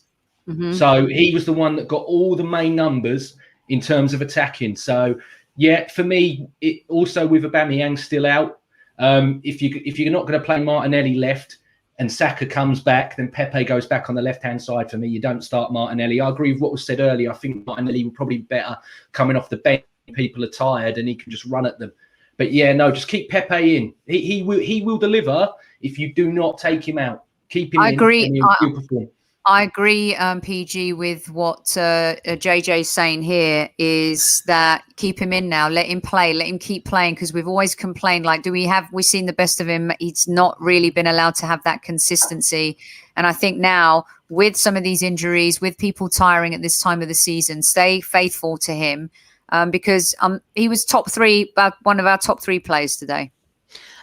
Speaker 3: So he was the one that got all the main numbers in terms of attacking. So yeah, for me, it also with Aubameyang still out. If you're not going to play Martinelli left and Saka comes back, then Pepe goes back on the left-hand side for me. You don't start Martinelli. I agree with what was said earlier. I think Martinelli would probably be better coming off the bench. People are tired and he can just run at them. But yeah, no, just keep Pepe in. He will deliver if you do not take him out. Keep him in.
Speaker 1: I agree.
Speaker 3: And he'll perform.
Speaker 1: I agree, PG, with what JJ's saying here, is that keep him in now, let him play, let him keep playing, because we've always complained, like, we've seen the best of him? He's not really been allowed to have that consistency. And I think now, with some of these injuries, with people tiring at this time of the season, stay faithful to him, because he was one of our top 3 players today.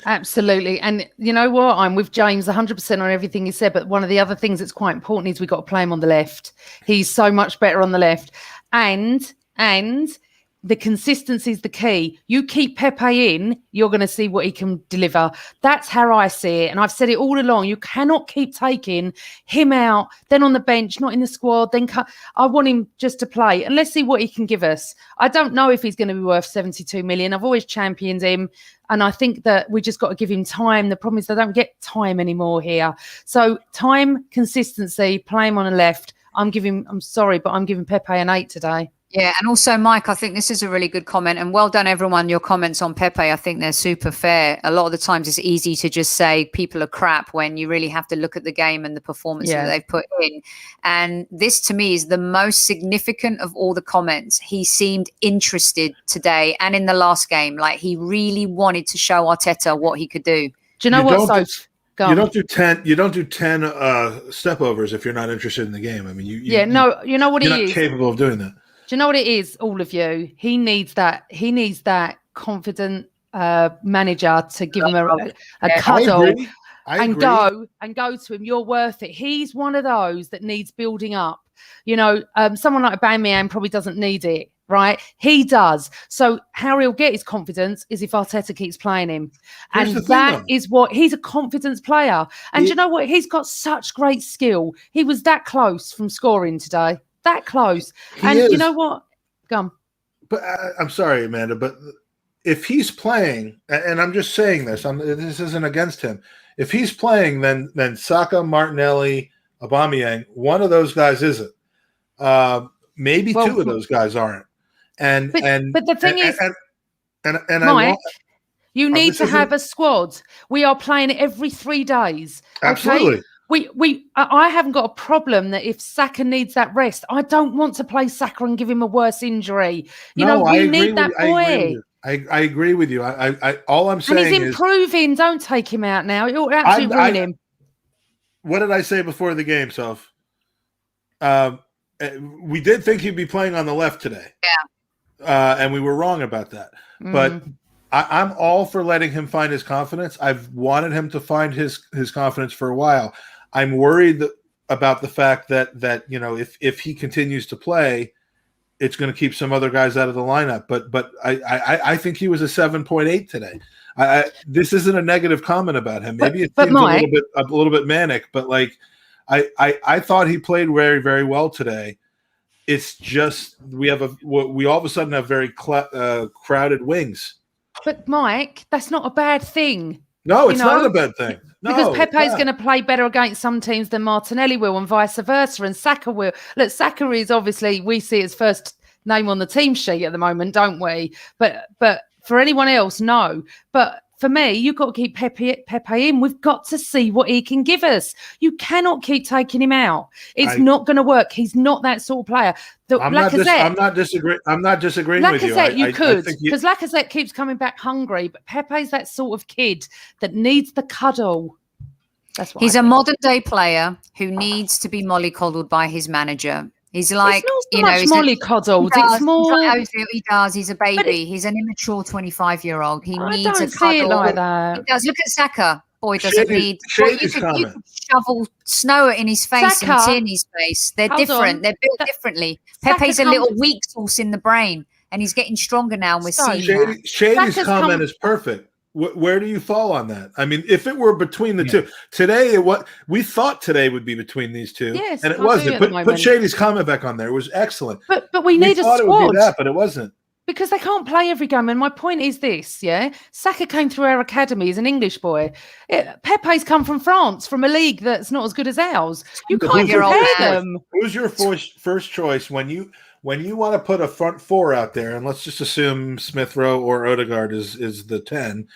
Speaker 2: Absolutely. And you know what? I'm with James 100% on everything he said. But one of the other things that's quite important is we've got to play him on the left. He's so much better on the left. And the consistency is the key. You keep Pepe in, you're going to see what he can deliver. That's how I see it. And I've said it all along. You cannot keep taking him out, then on the bench, not in the squad, then I want him just to play. And let's see what he can give us. I don't know if he's going to be worth 72 million. I've always championed him. And I think that we just got to give him time. The problem is they don't get time anymore here. So time, consistency, play him on the left. I'm sorry, but I'm giving Pepe an 8 today.
Speaker 1: Yeah, and also, Mike, I think this is a really good comment, and well done, everyone. Your comments on Pepe, I think they're super fair. A lot of the times it's easy to just say people are crap when you really have to look at the game and the performance that they've put in. And this, to me, is the most significant of all the comments. He seemed interested today and in the last game. Like, he really wanted to show Arteta what he could do.
Speaker 2: Do you know what, Soph?
Speaker 4: You don't do 10 stepovers if you're not interested in the game. I mean, you know what
Speaker 2: you're
Speaker 4: not capable of doing that.
Speaker 2: Do you know what it is, all of you? He needs that confident manager to give him a cuddle and go to him. You're worth it. He's one of those that needs building up. You know, someone like Aubameyang probably doesn't need it, right? He does. So how he'll get his confidence is if Arteta keeps playing him. And that is what he's a confidence player. And you know what? He's got such great skill. He was that close from scoring today. That close. You know what? Come.
Speaker 4: But I'm sorry, Amanda, but if he's playing, and I'm just saying this, this isn't against him. If he's playing, then Saka, Martinelli, Aubameyang, one of those guys isn't. Maybe 2 of those guys aren't. But
Speaker 2: the thing is,
Speaker 4: Mike,
Speaker 2: you need to have a squad. We are playing every 3 days. Okay?
Speaker 4: Absolutely.
Speaker 2: I haven't got a problem that if Saka needs that rest, I don't want to play Saka and give him a worse injury. We need that boy.
Speaker 4: I agree with you. All I'm saying is,
Speaker 2: and he's improving. Don't take him out now. It'll absolutely ruin him.
Speaker 4: What did I say before the game, Soph? We did think he'd be playing on the left today.
Speaker 1: Yeah.
Speaker 4: And we were wrong about that. But I'm all for letting him find his confidence. I've wanted him to find his confidence for a while. I'm worried about the fact that if he continues to play, it's going to keep some other guys out of the lineup. But I think he was a 7.8 today. This isn't a negative comment about him. Maybe it seems a little bit manic, but like I thought he played very, very well today. It's just we all of a sudden have very crowded wings.
Speaker 2: But Mike, that's not a bad thing.
Speaker 4: No, it's not a bad thing. No,
Speaker 2: because Pepe's going to play better against some teams than Martinelli will, and vice versa. And Saka will. Look, Saka is obviously, we see his first name on the team sheet at the moment, don't we? But for anyone else, no. But for me, you've got to keep Pepe in. We've got to see what he can give us. You cannot keep taking him out. It's not going to work. He's not that sort of player.
Speaker 4: I'm not disagreeing with you.
Speaker 2: Lacazette, you could, because Lacazette keeps coming back hungry, but Pepe's that sort of kid that needs the cuddle. That's what
Speaker 1: he's a modern day player who needs to be mollycoddled by his manager. He's like,
Speaker 2: it's not so much mollycoddled. It's more.
Speaker 1: He does. He's a baby. He's an immature 25-year-old. He needs a cuddle.
Speaker 2: See it like that.
Speaker 1: He does. Look at Saka. Boy, doesn't need. You could shovel snow in his face and tea in his face. They're different. They're built differently. Pepe's a little weak sauce in the brain, and he's getting stronger now. And we're seeing that.
Speaker 4: Shady's comment is perfect. Where do you fall on that? I mean, if it were between the two today, we thought today would be between these two, and it wasn't. Put Shady's comment back on there. It was excellent.
Speaker 2: But we need a squad.
Speaker 4: It would be that, but it wasn't.
Speaker 2: Because they can't play every game. And my point is this, Saka came through our academy. He's an English boy. Pepe's come from France, from a league that's not as good as ours. You can't compare them.
Speaker 4: Who's your first choice when you want to put a front four out there, and let's just assume Smith Rowe or Odegaard is the 10.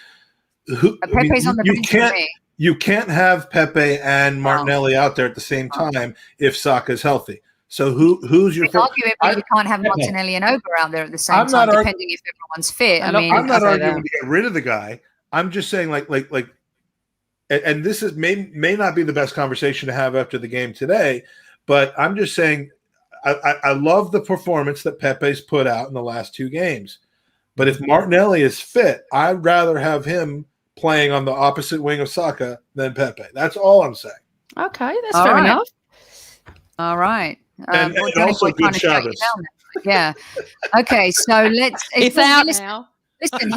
Speaker 1: Pepe's on the bench.
Speaker 4: You can't have Pepe and Martinelli out there at the same time if Saka's healthy. So who's your?
Speaker 1: Argue it, but you can't have Martinelli and Oba out there at the same time, depending if everyone's fit.
Speaker 4: I'm not arguing to get rid of the guy. I'm just saying, and this may not be the best conversation to have after the game today, but I'm just saying, I love the performance that Pepe's put out in the last two games, but if Martinelli is fit, I'd rather have him playing on the opposite wing of Saka than Pepe. That's all I'm saying.
Speaker 2: Okay, that's fair enough.
Speaker 1: All right.
Speaker 4: And also good Shabbos.
Speaker 1: Yeah. Okay, so
Speaker 2: it's out now.
Speaker 1: Listen,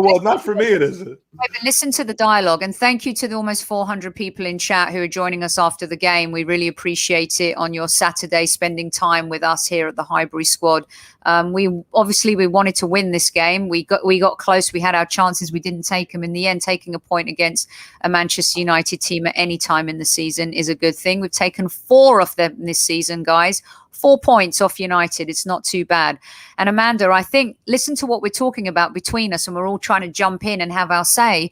Speaker 4: well, not for me, it isn't.
Speaker 1: Listen to the dialogue, and thank you to the almost 400 people in chat who are joining us after the game. We really appreciate it on your Saturday, spending time with us here at the Highbury squad. We wanted to win this game. We got close. We had our chances. We didn't take them in the end. Taking a point against a Manchester United team at any time in the season is a good thing. We've taken 4 of them this season, guys. 4 points off United. It's not too bad. And Amanda, I think, listen to what we're talking about between us, and we're all trying to jump in and have our say,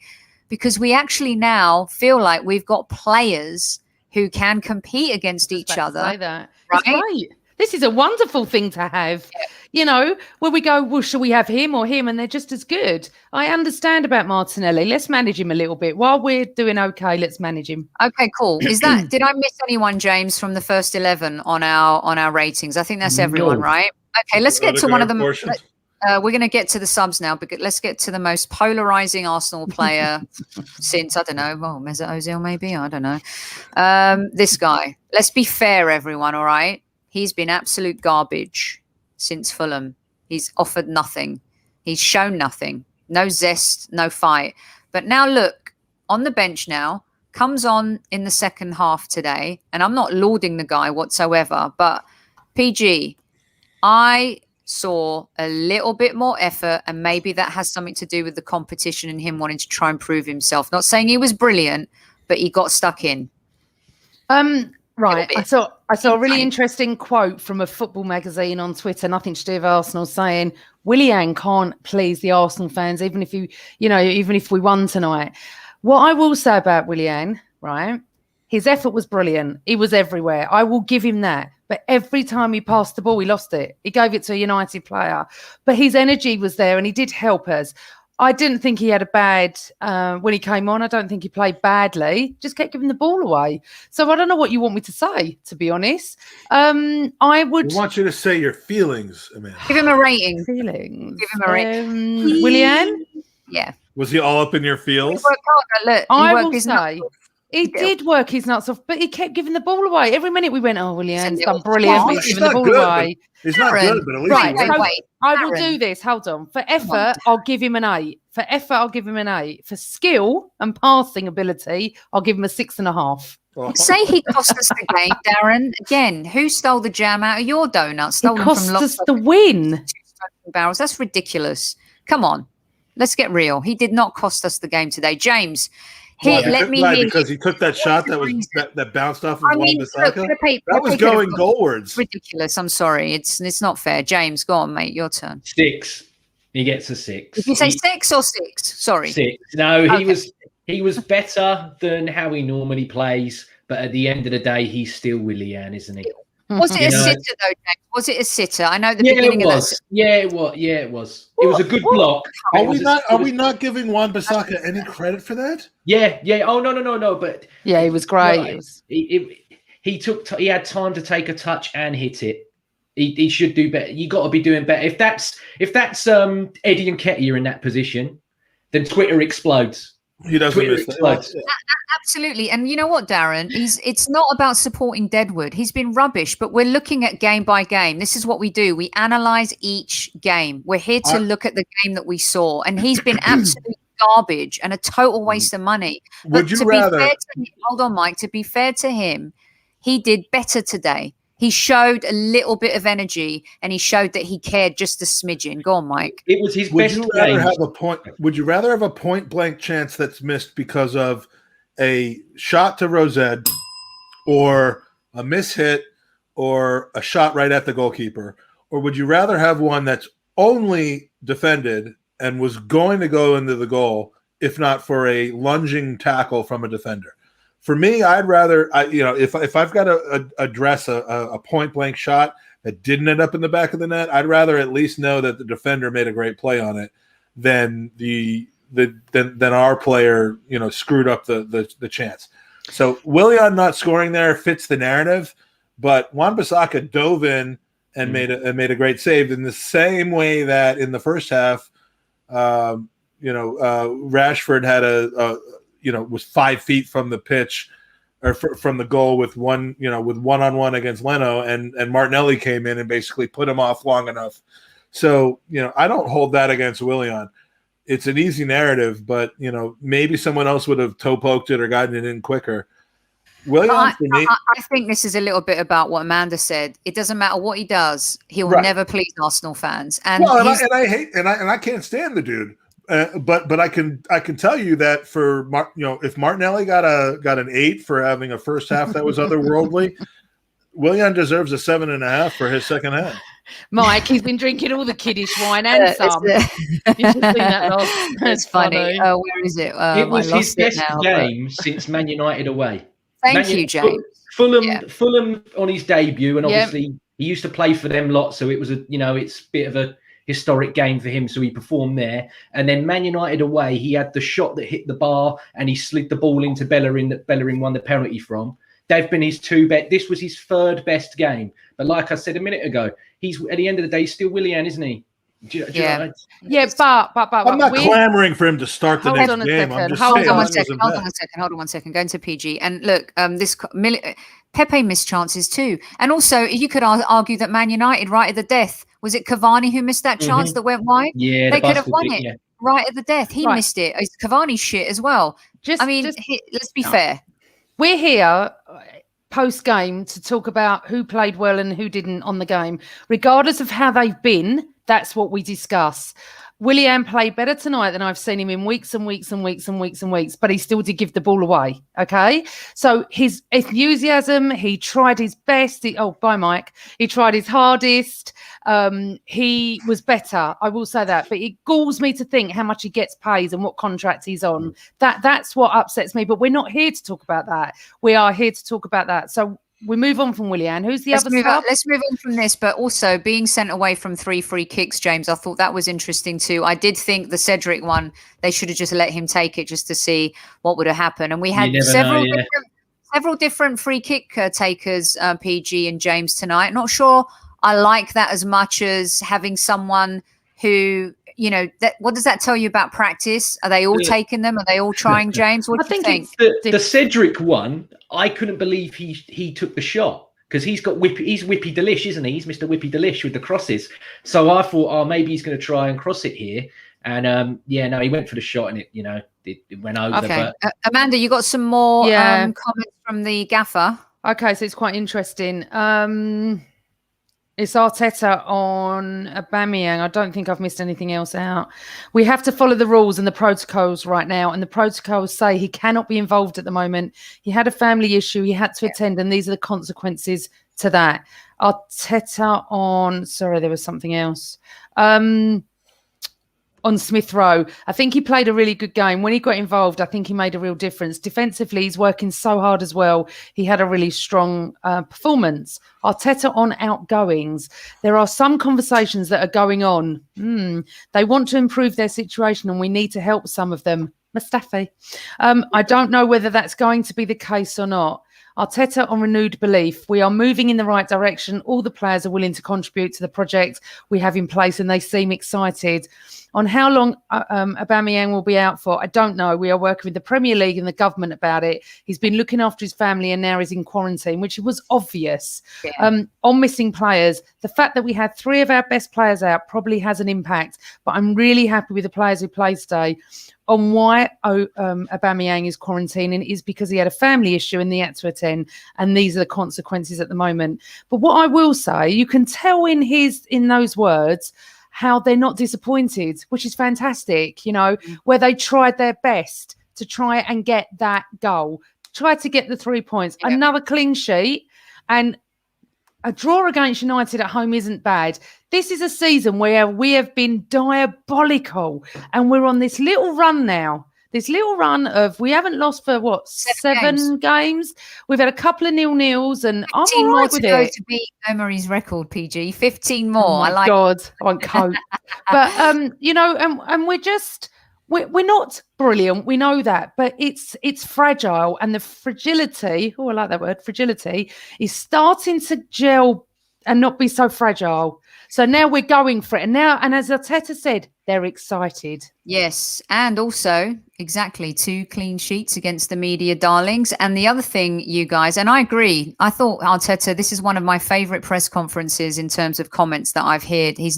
Speaker 1: because we actually now feel like we've got players who can compete against each other.
Speaker 2: Say that. Right? This is a wonderful thing to have. Yeah. Where we go, well, shall we have him or him? And they're just as good. I understand about Martinelli. Let's manage him a little bit. While we're doing okay, let's manage him.
Speaker 1: Okay, cool. Did I miss anyone, James, from the first 11 on our ratings? I think that's everyone, right? Okay, let's get to one of them. We're going to get to the subs now, but let's get to the most polarizing Arsenal player since, I don't know, Mesut Ozil maybe? I don't know. This guy. Let's be fair, everyone, all right? He's been absolute garbage since Fulham. He's offered nothing. He's shown nothing. No zest, no fight. But now look, on the bench now, comes on in the second half today, and I'm not lauding the guy whatsoever, but PG, I saw a little bit more effort, and maybe that has something to do with the competition and him wanting to try and prove himself. Not saying he was brilliant, but he got stuck in.
Speaker 2: Right. I saw a really interesting quote from a football magazine on Twitter, nothing to do with Arsenal, saying Willian can't please the Arsenal fans, even if even if we won tonight. What I will say about Willian, right? His effort was brilliant. He was everywhere. I will give him that. But every time he passed the ball, he lost it. He gave it to a United player. But his energy was there, and he did help us. I didn't think he had a bad when he came on. I don't think he played badly. Just kept giving the ball away. So I don't know what you want me to say, to be honest. I
Speaker 4: want you to say your feelings, Amanda.
Speaker 1: Give him a rating.
Speaker 2: Feelings.
Speaker 1: Give him a rating.
Speaker 2: Willian?
Speaker 1: Yeah.
Speaker 4: Was he all up in your feels?
Speaker 1: He worked hard. Look,
Speaker 2: I will say He did work his nuts off, but he kept giving the ball away. Every minute we went, oh, Willian's done brilliant. He's giving the ball away.
Speaker 4: He's not good, but at least
Speaker 2: I will do this. Hold on. For effort, I'll give him an 8. For effort, I'll give him an 8. For skill and passing ability, I'll give him a 6.5.
Speaker 1: Say he cost us the game, Darren. Again, who stole the jam out of your donuts?
Speaker 2: It cost us the win.
Speaker 1: Barrels. That's ridiculous. Come on. Let's get real. He did not cost us the game today. James, let me hear
Speaker 4: because he took that shot that bounced off of Wan-Bissaka. That was going goalwards.
Speaker 1: Ridiculous. I'm sorry. It's not fair. James, go on, mate. Your turn.
Speaker 3: 6. He gets a 6.
Speaker 1: Did you say 6 or 6? Sorry.
Speaker 3: 6. No, he was better than how he normally plays, but at the end of the day, he's still Willian, isn't he?
Speaker 1: Was it a sitter though, James? Was it a sitter? I know at the beginning of this.
Speaker 3: Yeah, it was. It was a good block.
Speaker 4: Are we not giving Wan-Bissaka any credit for that?
Speaker 3: Yeah. Oh no. But
Speaker 2: yeah, he was great.
Speaker 3: He had time to take a touch and hit it. He should do better. You got to be doing better. If that's Eddie Nketiah in that position, then Twitter explodes.
Speaker 4: He doesn't miss that.
Speaker 1: Absolutely. And you know what, Darren? It's not about supporting Deadwood. He's been rubbish, but we're looking at game by game. This is what we do. We analyze each game. We're here to look at the game that we saw. And he's been absolute garbage and a total waste of money.
Speaker 4: Would you rather...
Speaker 1: Hold on, Mike. To be fair to him, he did better today. He showed a little bit of energy and he showed that he cared just a smidgen. Go on, Mike.
Speaker 3: It was his best game.
Speaker 4: Would you rather have a point blank chance that's missed because of a shot to Rosed or a mishit or a shot right at the goalkeeper? Or would you rather have one that's only defended and was going to go into the goal if not for a lunging tackle from a defender? For me, I'd rather, if I've got to address a point-blank shot that didn't end up in the back of the net, I'd rather at least know that the defender made a great play on it than than our player, screwed up the chance. So Willian not scoring there fits the narrative, but Wan-Bissaka dove in and made a great save in the same way that in the first half, Rashford had was 5 feet from the pitch or from the goal with one-on-one against Leno, and Martinelli came in and basically put him off long enough. So, I don't hold that against Willian. It's an easy narrative, but, maybe someone else would have toe poked it or gotten it in quicker. Willian, for me,
Speaker 1: I think this is a little bit about what Amanda said. It doesn't matter what he does; he will never please Arsenal fans. And
Speaker 4: I can't stand the dude. But I can tell you that for if Martinelli got an 8 for having a first half that was otherworldly, Willian deserves a 7.5 for his second half.
Speaker 2: Mike, he's been drinking all the kiddish wine and some. You should see that loss.
Speaker 1: That's funny. Where is it?
Speaker 3: It was his best game since Man United away.
Speaker 1: Thank you, James.
Speaker 3: Fulham on his debut, and obviously he used to play for them lot, so it was it's a bit of a historic game for him, so he performed there. And then Man United away, he had the shot that hit the bar and he slid the ball into Bellerin that Bellerin won the penalty from. They've been his this was his third best game. But like I said a minute ago, he's at the end of the day he's still Willian, isn't he?
Speaker 2: But I'm
Speaker 4: not clamoring for him to start the next game.
Speaker 1: Hold on one second. Going to PG. And look, Pepe missed chances too. And also, you could argue that Man United right at the death. Was it Cavani who missed that chance that went wide?
Speaker 3: Yeah,
Speaker 1: they could have won it right at the death. He missed it. It's Cavani's shit as well. Let's be fair.
Speaker 2: We're here post game to talk about who played well and who didn't on the game, regardless of how they've been. That's what we discuss. Willian played better tonight than I've seen him in weeks and weeks and weeks and weeks and weeks, but he still did give the ball away. Okay. So his enthusiasm, he tried his best. Bye, Mike. He tried his hardest. He was better. I will say that, but it galls me to think how much he gets paid and what contract he's on. That's what upsets me, but we're not here to talk about that. We are here to talk about that. So we move on from Willian. Who's the other sub?
Speaker 1: Let's move on from this, but also being sent away from 3 free kicks, James, I thought that was interesting too. I did think the Cedric one, they should have just let him take it just to see what would have happened. And we had several different free kick takers, PG and James, tonight. Not sure I like that as much as having someone who, you know, what does that tell you about practice? Are they all taking them? Are they all trying, James? What do you think?
Speaker 3: The Cedric one, I couldn't believe he took the shot. Because he's Whippy Delish, isn't he? He's Mr. Whippy Delish with the crosses. So I thought, maybe he's going to try and cross it here. And he went for the shot and it went over.
Speaker 1: Okay, but... Amanda, you got some more comments from the gaffer.
Speaker 2: Okay, so it's quite interesting. It's Arteta on Aubameyang. I don't think I've missed anything else out. We have to follow the rules and the protocols right now. And the protocols say he cannot be involved at the moment. He had a family issue. He had to attend. And these are the consequences to that. Arteta on... Sorry, there was something else. On Smith Rowe. I think he played a really good game. When he got involved, I think he made a real difference. Defensively, he's working so hard as well. He had a really strong performance. Arteta on outgoings. There are some conversations that are going on. They want to improve their situation and we need to help some of them. Mustafi. I don't know whether that's going to be the case or not. Arteta on renewed belief. We are moving in the right direction. All the players are willing to contribute to the project we have in place and they seem excited. On how long Aubameyang will be out for, I don't know. We are working with the Premier League and the government about it. He's been looking after his family and now he's in quarantine, which was obvious. Yeah. On missing players, the fact that we had 3 of our best players out probably has an impact, but I'm really happy with the players who played today. On why Aubameyang is quarantining is because he had a family issue and he had to attend, and these are the consequences at the moment. But what I will say, you can tell in those words how they're not disappointed, which is fantastic, you know, where they tried their best to try and get that goal, tried to get the 3 points, another clean sheet, and a draw against United at home isn't bad. This is a season where we have been diabolical and we're on this little run now. This little run of, we haven't lost for, 7 games? We've had a couple of 0-0s and I'm all right with it.
Speaker 1: To beat Emery's record, PG. 15 more.
Speaker 2: Oh my God, I won't cope. But, you know, and we're not brilliant. We know that, but it's fragile, and the fragility, I like that word, fragility, is starting to gel and not be so fragile. So now we're going for it. And as Arteta said, they're excited.
Speaker 1: Yes. And also, exactly, 2 clean sheets against the media darlings. And the other thing, you guys, and I agree, I thought Arteta, this is one of my favorite press conferences in terms of comments that I've heard. He's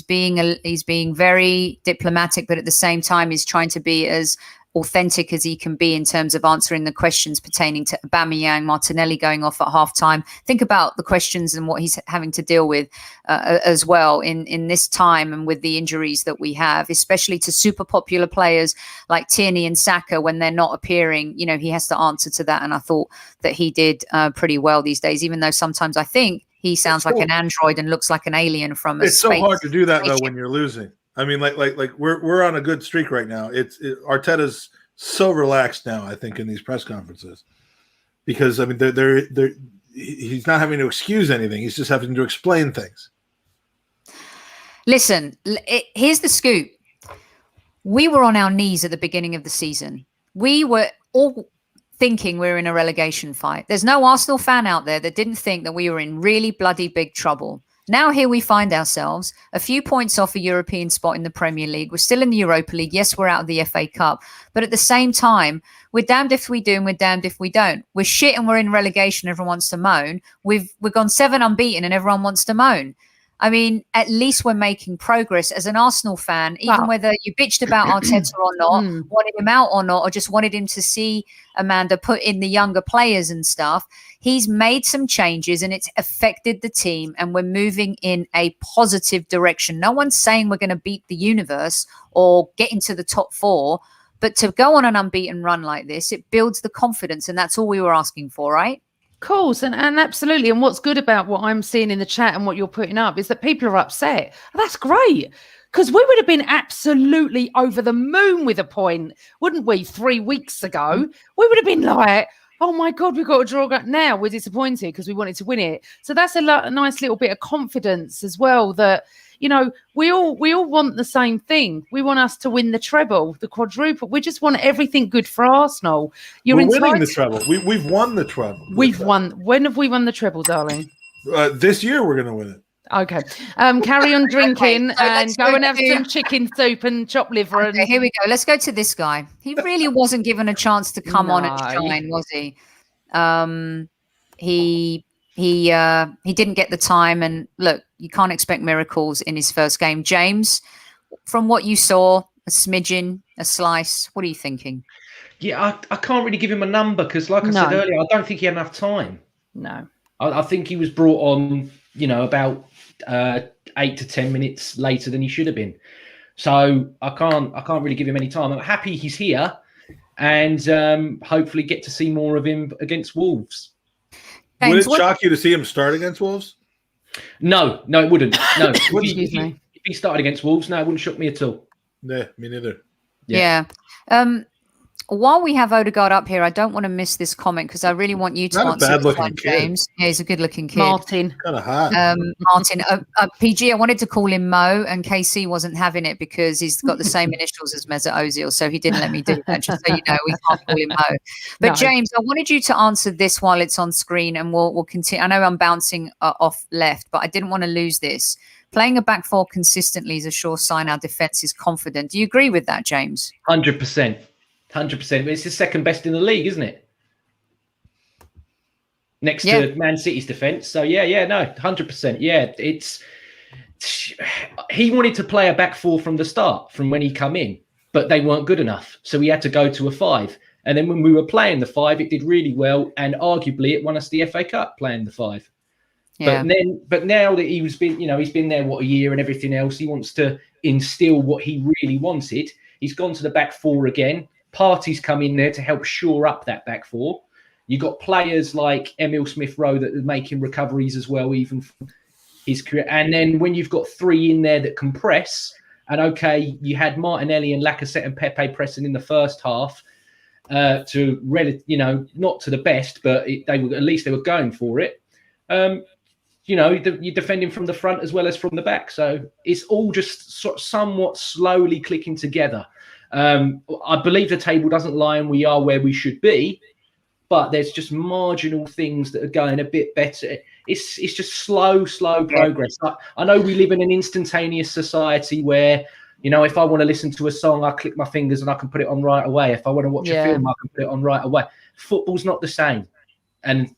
Speaker 1: being very diplomatic, but at the same time, he's trying to be as authentic as he can be in terms of answering the questions pertaining to Aubameyang, Martinelli going off at halftime. Think about the questions and what he's having to deal with as well in this time, and with the injuries that we have, especially to super popular players like Tierney and Saka when they're not appearing. You know, he has to answer to that, and I thought that he did pretty well these days, even though sometimes I think he sounds like an android and looks like an alien from a
Speaker 4: It's so hard to do that though when you're losing. I mean, like we're on a good streak right now. Arteta's so relaxed now, I think, in these press conferences, because I mean, he's not having to excuse anything. He's just having to explain things.
Speaker 1: Listen, here's the scoop. We were on our knees at the beginning of the season. We were all thinking we were in a relegation fight. There's no Arsenal fan out there that didn't think that we were in really bloody big trouble. Now here we find ourselves a few points off a European spot in the Premier League. We're still in the Europa League. Yes, we're out of the FA Cup. But at the same time, we're damned if we do and we're damned if we don't. We're shit and we're in relegation. Everyone wants to moan. We've gone 7 unbeaten and everyone wants to moan. I mean, at least we're making progress. As an Arsenal fan, even whether you bitched about Arteta or not, wanted him out or not, or just wanted him to see Amanda put in the younger players and stuff, he's made some changes and it's affected the team, and we're moving in a positive direction. No one's saying we're going to beat the universe or get into the top 4, but to go on an unbeaten run like this, it builds the confidence, and that's all we were asking for, right?
Speaker 2: Of course, and absolutely. And what's good about what I'm seeing in the chat and what you're putting up is that people are upset. That's great, because we would have been absolutely over the moon with a point, wouldn't we, 3 weeks ago? We would have been like, oh my God, we've got a draw. Now we're disappointed because we wanted to win it. So that's a nice little bit of confidence as well, that, you know, we all want the same thing. We want us to win the treble, the quadruple. We just want everything good for Arsenal.
Speaker 4: We're winning the treble. We've won the treble.
Speaker 2: We've won. When have we won the treble, darling?
Speaker 4: This year we're going to win it.
Speaker 2: Okay. Carry on drinking and go and have
Speaker 1: to...
Speaker 2: some chicken soup and chopped liver.
Speaker 1: Okay,
Speaker 2: and
Speaker 1: here we go. Let's go to this guy. He really wasn't given a chance to come on and shine, was he? He didn't get the time. And look, you can't expect miracles in his first game. James, from what you saw, a smidgen, a slice. What are you thinking?
Speaker 3: Yeah, I can't really give him a number because, like I said earlier, I don't think he had enough time.
Speaker 2: No.
Speaker 3: I think he was brought on, about 8 to 10 minutes later than he should have been. So I can't really give him any time. I'm happy he's here, and hopefully get to see more of him against Wolves.
Speaker 4: Would it shock you to see him start against Wolves?
Speaker 3: No, it wouldn't. No,
Speaker 2: if
Speaker 3: he started against Wolves, no, it wouldn't shock me at all.
Speaker 4: Yeah, me neither.
Speaker 1: Yeah. While we have Odegaard up here, I don't want to miss this comment because I really want you to answer this one, James. Yeah, he's a good-looking kid.
Speaker 2: Martin.
Speaker 4: Kind of hot.
Speaker 1: Martin. PG, I wanted to call him Mo, and KC wasn't having it because he's got the same initials as Mesut Ozil, so he didn't let me do that, just so you know. We can't call him Mo. But no. James, I wanted you to answer this while it's on screen, and we'll continue. I know I'm bouncing off left, but I didn't want to lose this. Playing a back four consistently is a sure sign our defence is confident. Do you agree with that, James?
Speaker 3: 100%. 100%. It's the second best in the league, isn't it? Next to Man City's defence. So, no, 100%. Yeah, he wanted to play a back four from the start, from when he come in, but they weren't good enough. So he had to go to a 5. And then when we were playing the 5, it did really well. And arguably it won us the FA Cup playing the 5. Yeah. But now that he's been there, a year and everything else, he wants to instill what he really wanted. He's gone to the back 4 again. Parties come in there to help shore up that back 4. You've got players like Emil Smith-Rowe that are making recoveries as well, even from his career. And then when you've got 3 in there that can press, and okay, you had Martinelli and Lacazette and Pepe pressing in the first half not to the best, but at least they were going for it. You're defending from the front as well as from the back. So it's all just sort of somewhat slowly clicking together. I believe the table doesn't lie and we are where we should be, but there's just marginal things that are going a bit better. It's just slow progress. I know we live in an instantaneous society where, if I want to listen to a song, I click my fingers and I can put it on right away. If I want to watch a film, I can put it on right away. Football's not the same. And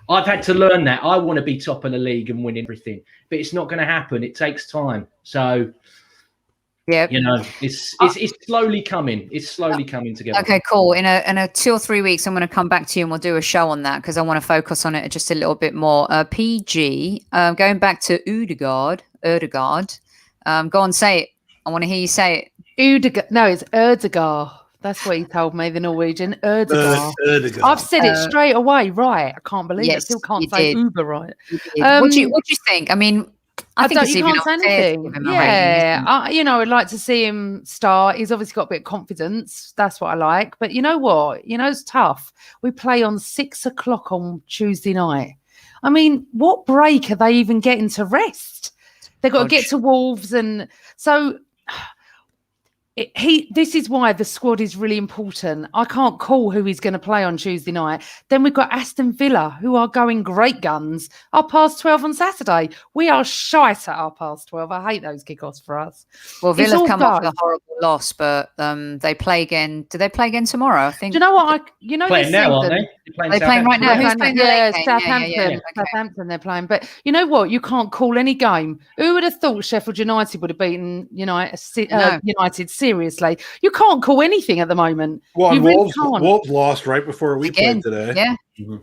Speaker 3: I've had to learn that. I want to be top of the league and win everything, but it's not going to happen. It takes time. So,
Speaker 1: yeah,
Speaker 3: it's slowly coming. It's slowly coming together.
Speaker 1: Okay, cool. In a 2 or 3 weeks, I'm going to come back to you and we'll do a show on that because I want to focus on it just a little bit more. PG, going back to Odegaard. Go on, say it. I want to hear you say it.
Speaker 2: Odegaard. No, it's Erdegaard. That's what he told me, the Norwegian. Erdegaard. I've said it straight away. Right. I can't believe it. I still can't say Uber right.
Speaker 1: What do you think? I mean, I think
Speaker 2: you can't say anything. Yeah. I'd like to see him start. He's obviously got a bit of confidence. That's what I like. But you know what? It's tough. We play on 6:00 on Tuesday night. I mean, what break are they even getting to rest? They've got to get to Wolves. And so this is why the squad is really important. I can't call who he's going to play on Tuesday night. Then we've got Aston Villa, who are going great guns. Our past 12 on Saturday. We are shite at our past 12. I hate those kickoffs for us.
Speaker 1: Well, Villa have come off a horrible loss, but they play again. Do they play again tomorrow? I think.
Speaker 2: Do you know what?
Speaker 3: Playing now, aren't they?
Speaker 1: They're playing right now. Who's playing?
Speaker 2: Southampton.
Speaker 1: Yeah.
Speaker 2: Southampton. They're playing. But you know what? You can't call any game. Who would have thought Sheffield United would have beaten United seriously? You can't call anything at the moment.
Speaker 4: Well, and Wolves lost right before we played today.
Speaker 1: Yeah,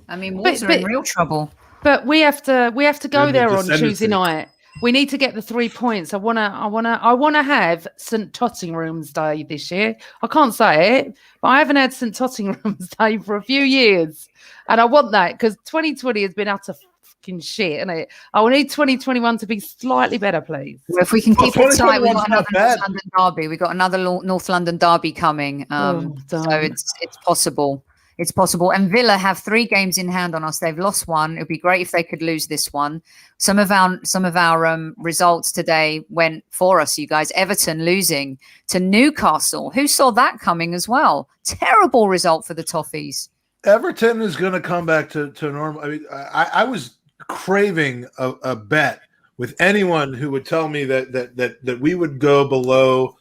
Speaker 1: I mean, Wolves are in real trouble.
Speaker 2: But we have to go there on Tuesday night. We need to get the 3 points. I wanna have St Tottingham's Day this year. I can't say it, but I haven't had St Tottingham's Day for a few years, and I want that because 2020 has been utter fucking shit, isn't it? I will need 2021 to be slightly better, please.
Speaker 1: Well, if we can keep it tight, we've got another North London derby. We've got another North London derby coming, so it's possible. It's possible. And Villa have 3 games in hand on us. They've lost 1. It would be great if they could lose this one. Some of our results today went for us, you guys. Everton losing to Newcastle. Who saw that coming as well? Terrible result for the Toffees.
Speaker 4: Everton is going to come back to normal. I mean, I was craving a bet with anyone who would tell me that we would go below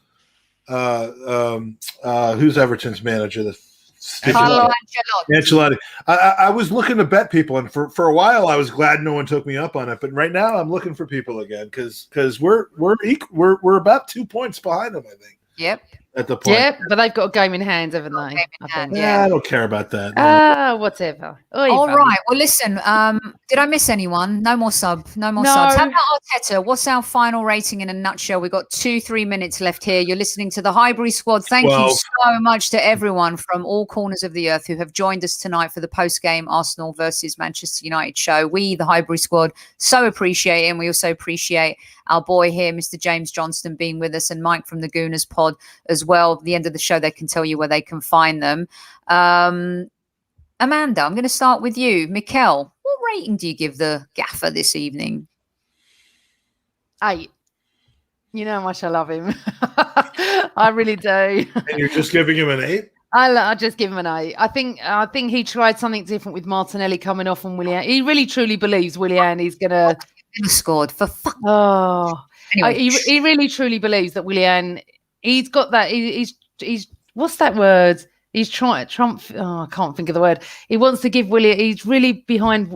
Speaker 4: who's Everton's manager?
Speaker 1: Carlo
Speaker 4: Ancelotti. I was looking to bet people, and for a while I was glad no one took me up on it. But right now I'm looking for people again because we're about 2 points behind them, I think.
Speaker 1: Yep.
Speaker 4: At the point.
Speaker 2: Yep, but they've got a game in hand, haven't they?
Speaker 4: I don't care about that.
Speaker 2: Whatever.
Speaker 1: All right. Well, listen. Did I miss anyone? No more subs. How about Arteta? What's our final rating in a nutshell? We've got 2-3 minutes left here. You're listening to the Highbury Squad. Thank you so much to everyone from all corners of the earth who have joined us tonight for the post-game Arsenal versus Manchester United show. We, the Highbury Squad, so appreciate it, and we also appreciate our boy here, Mr. James Johnston, being with us, and Mike from the Gooners Pod as well. At the end of the show, they can tell you where they can find them. Amanda, I'm going to start with you. Mikel, what rating do you give the gaffer this evening?
Speaker 2: 8. You know how much I love him. I really do.
Speaker 4: And you're just giving him an 8?
Speaker 2: I just give him an 8. I think he tried something different with Martinelli coming off on Willian. He really truly believes Willian is going to
Speaker 1: scored for fuck.
Speaker 2: Anyway. He really truly believes that Willian. He's got that. He's what's that word? He's trying. Trump. I can't think of the word. He wants to give Willian. He's really behind.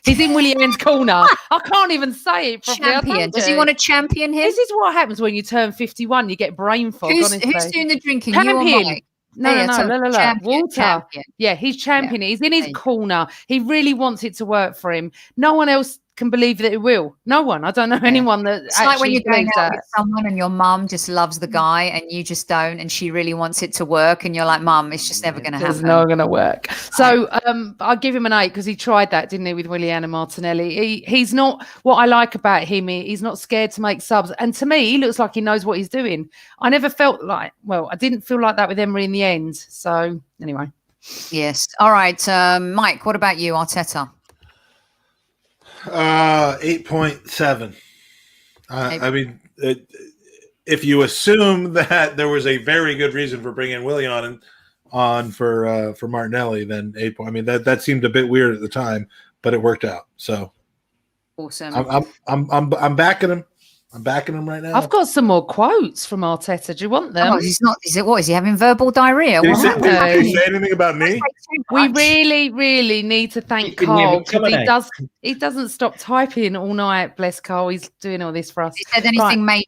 Speaker 2: He's in Willian's corner. I can't even say it properly.
Speaker 1: Champion. Does he want to champion him?
Speaker 2: This is what happens when you turn 51. You get brain fog.
Speaker 1: Who's doing the drinking?
Speaker 2: Champion.
Speaker 1: You or Mike?
Speaker 2: No. Water. Yeah, he's championing. Yeah. He's in his corner. He really wants it to work for him. No one else can believe that it will. No one. I don't know anyone that
Speaker 1: it's like when you're going out with someone and your mum just loves the guy and you just don't, and she really wants it to work, and you're like, Mum, it's just never going to happen.
Speaker 2: It's not going to work. So I'll give him an 8 because he tried that, didn't he, with Willian and Martinelli. He's not, what I like about him, he's not scared to make subs, and to me he looks like he knows what he's doing. I never felt like, I didn't feel like that with Emery in the end. So anyway.
Speaker 1: Yes. All right, Mike, what about you, Arteta?
Speaker 4: 8.7. I mean, if you assume that there was a very good reason for bringing Willian on for Martinelli, then 8. I mean, that seemed a bit weird at the time, but it worked out. So
Speaker 1: awesome.
Speaker 4: I'm backing him. I'm backing him right now.
Speaker 2: I've got some more quotes from Arteta. Do you want them?
Speaker 1: Oh, he's not. Is he having verbal diarrhea?
Speaker 4: Did he say anything about me?
Speaker 2: We really, really need to thank Carl because he doesn't stop typing all night. Bless Carl. He's doing all this for us.
Speaker 1: He said anything major?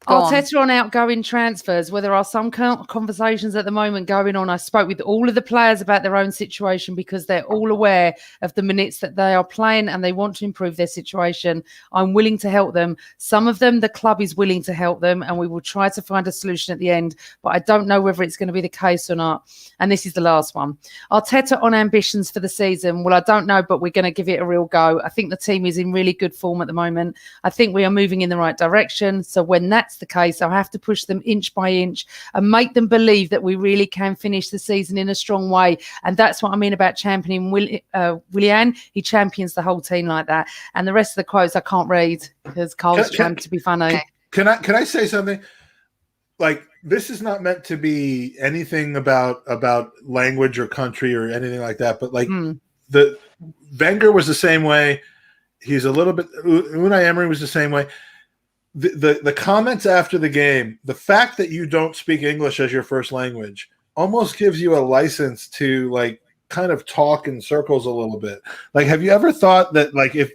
Speaker 2: Arteta on outgoing transfers, where there are some conversations at the moment going on. I spoke with all of the players about their own situation because they're all aware of the minutes that they are playing and they want to improve their situation. I'm willing to help them. Some of them, the club is willing to help them, and we will try to find a solution at the end. But I don't know whether it's going to be the case or not. And this is the last one. Arteta on ambitions for the season. Well, I don't know, but we're going to give it a real go. I think the team is in really good form at the moment. I think we are moving in the right direction. So when that's the case, I have to push them inch by inch and make them believe that we really can finish the season in a strong way. And that's what I mean about championing Willian. He champions the whole team like that. And the rest of the quotes I can't read because Carl's trying to be funny.
Speaker 4: Can I say something? Like, this is not meant to be anything about language or country or anything like that. But like the Wenger was the same way. He's a little bit. Unai Emery was the same way. The comments after the game, the fact that you don't speak English as your first language almost gives you a license to like kind of talk in circles a little bit. Like, have you ever thought that like if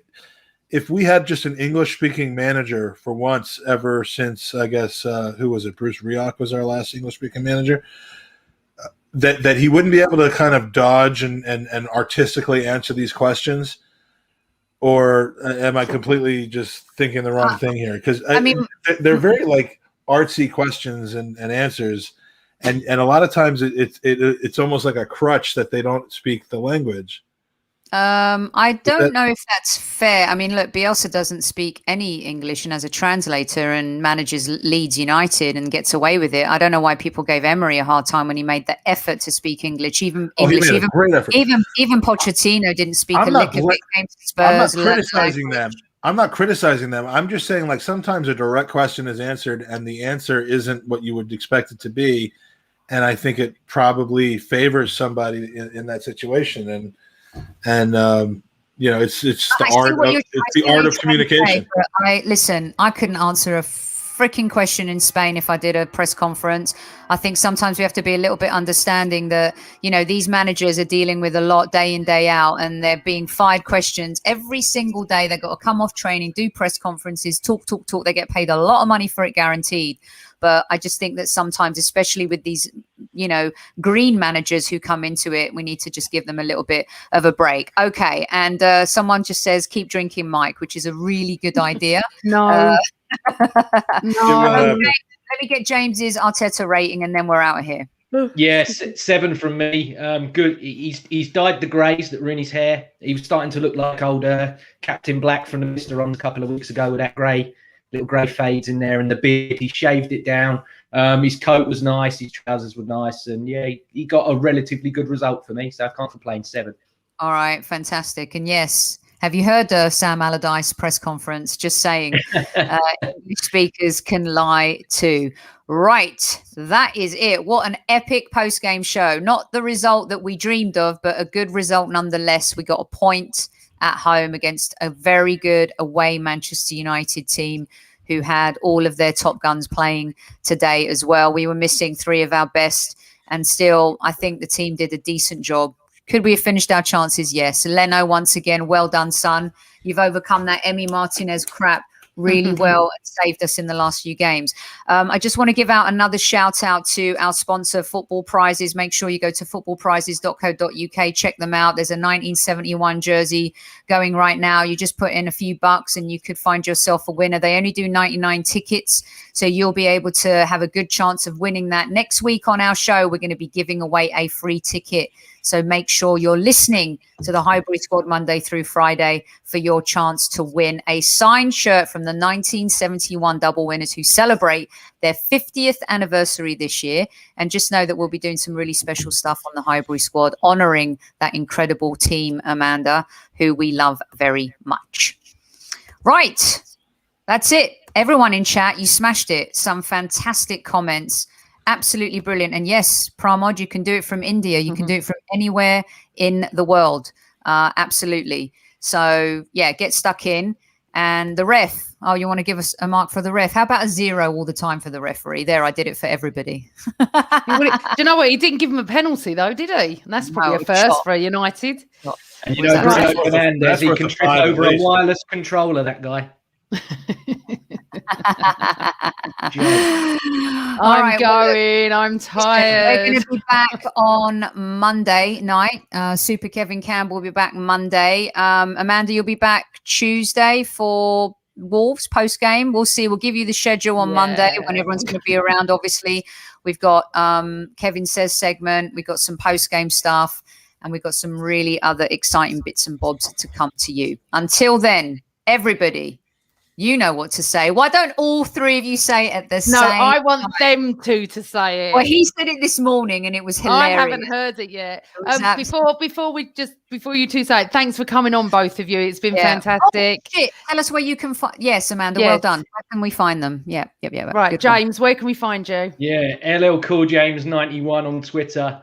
Speaker 4: we had just an English speaking manager for once ever since, I guess, who was it? Bruce Rioch was our last English speaking manager. That he wouldn't be able to kind of dodge and artistically answer these questions? Or am I completely just thinking the wrong thing here? Because I mean, they're very like artsy questions and answers, and a lot of times it's almost like a crutch that they don't speak the language.
Speaker 1: I don't know if that's fair. I mean, look, Bielsa doesn't speak any English and as a translator and manages Leeds United and gets away with it. I don't know why people gave Emery a hard time when he made the effort to speak English. Even Pochettino didn't speak a lick of it. Came to Spurs.
Speaker 4: I'm not criticizing them. I'm not criticizing them. I'm just saying, like, sometimes a direct question is answered and the answer isn't what you would expect it to be. And I think it probably favors somebody in that situation. And it's the art of communication.
Speaker 1: I couldn't answer a freaking question in Spain if I did a press conference. I think sometimes we have to be a little bit understanding that, these managers are dealing with a lot day in, day out, and they're being fired questions every single day. They've got to come off training, do press conferences, talk. They get paid a lot of money for it, guaranteed. But I just think that sometimes, especially with these, green managers who come into it, we need to just give them a little bit of a break. Okay. And someone just says, keep drinking, Mike, which is a really good idea.
Speaker 2: No.
Speaker 1: No. Okay, let me get James's Arteta rating and then we're out of here.
Speaker 3: Yes, 7 from me. Good. He's dyed the greys that were in his hair. He was starting to look like old Captain Black from the Mr. Runs a couple of weeks ago with that little grey fades in there and the beard. He shaved it down. His coat was nice. His trousers were nice. And yeah, he got a relatively good result for me. So I can't complain. 7.
Speaker 1: All right. Fantastic. And yes, have you heard Sam Allardyce press conference? Just saying, English speakers can lie too. Right. That is it. What an epic post-game show. Not the result that we dreamed of, but a good result nonetheless. We got a point at home against a very good away Manchester United team who had all of their top guns playing today as well. We were missing 3 of our best, and still, I think the team did a decent job. Could we have finished our chances? Yes. Leno, once again, well done, son. You've overcome that Emi Martinez crap really well and saved us in the last few games. I just want to give out another shout out to our sponsor, Football Prizes. Make sure you go to footballprizes.co.uk. Check them out. There's a 1971 jersey going right now. You just put in a few bucks and you could find yourself a winner. They only do 99 tickets, so you'll be able to have a good chance of winning that. Next week on our show, we're going to be giving away a free ticket. So make sure you're listening to the Highbury Squad Monday through Friday for your chance to win a signed shirt from the 1971 double winners who celebrate their 50th anniversary this year. And just know that we'll be doing some really special stuff on the Highbury Squad, honouring that incredible team, Amanda, who we love very much. Right. That's it. Everyone in chat, you smashed it. Some fantastic comments. Absolutely brilliant. And yes, Pramod, you can do it from India. You can do it from anywhere in the world. Absolutely. So, yeah, get stuck in. And the ref. Oh, you want to give us a mark for the ref? How about a 0 all the time for the referee? There, I did it for everybody.
Speaker 2: Do you know what? He didn't give him a penalty, though, did he? And that's probably a first for United.
Speaker 3: And you know, Bruno Fernandes, he can trip over a wireless controller, that guy.
Speaker 2: I'm tired.
Speaker 1: We're going to be back on Monday night. Super Kevin Campbell will be back Monday. Amanda, you'll be back Tuesday for Wolves post game. We'll see. We'll give you the schedule on Monday when everyone's going to be around. Obviously, we've got Kevin Says segment. We've got some post game stuff, and we've got some really other exciting bits and bobs to come to you. Until then, everybody, you know what to say. Why don't all 3 of you say it at the same time?
Speaker 2: No, I want them to say it.
Speaker 1: Well, he said it this morning and it was hilarious.
Speaker 2: I haven't heard it yet. Before you two say it, thanks for coming on, both of you. It's been fantastic.
Speaker 1: Oh, shit. Tell us where you can find. Yes, Amanda, well done. Where can we find them? Yeah.
Speaker 2: Right, good James, where can we find you?
Speaker 3: Yeah, LL Cool James 91 on Twitter.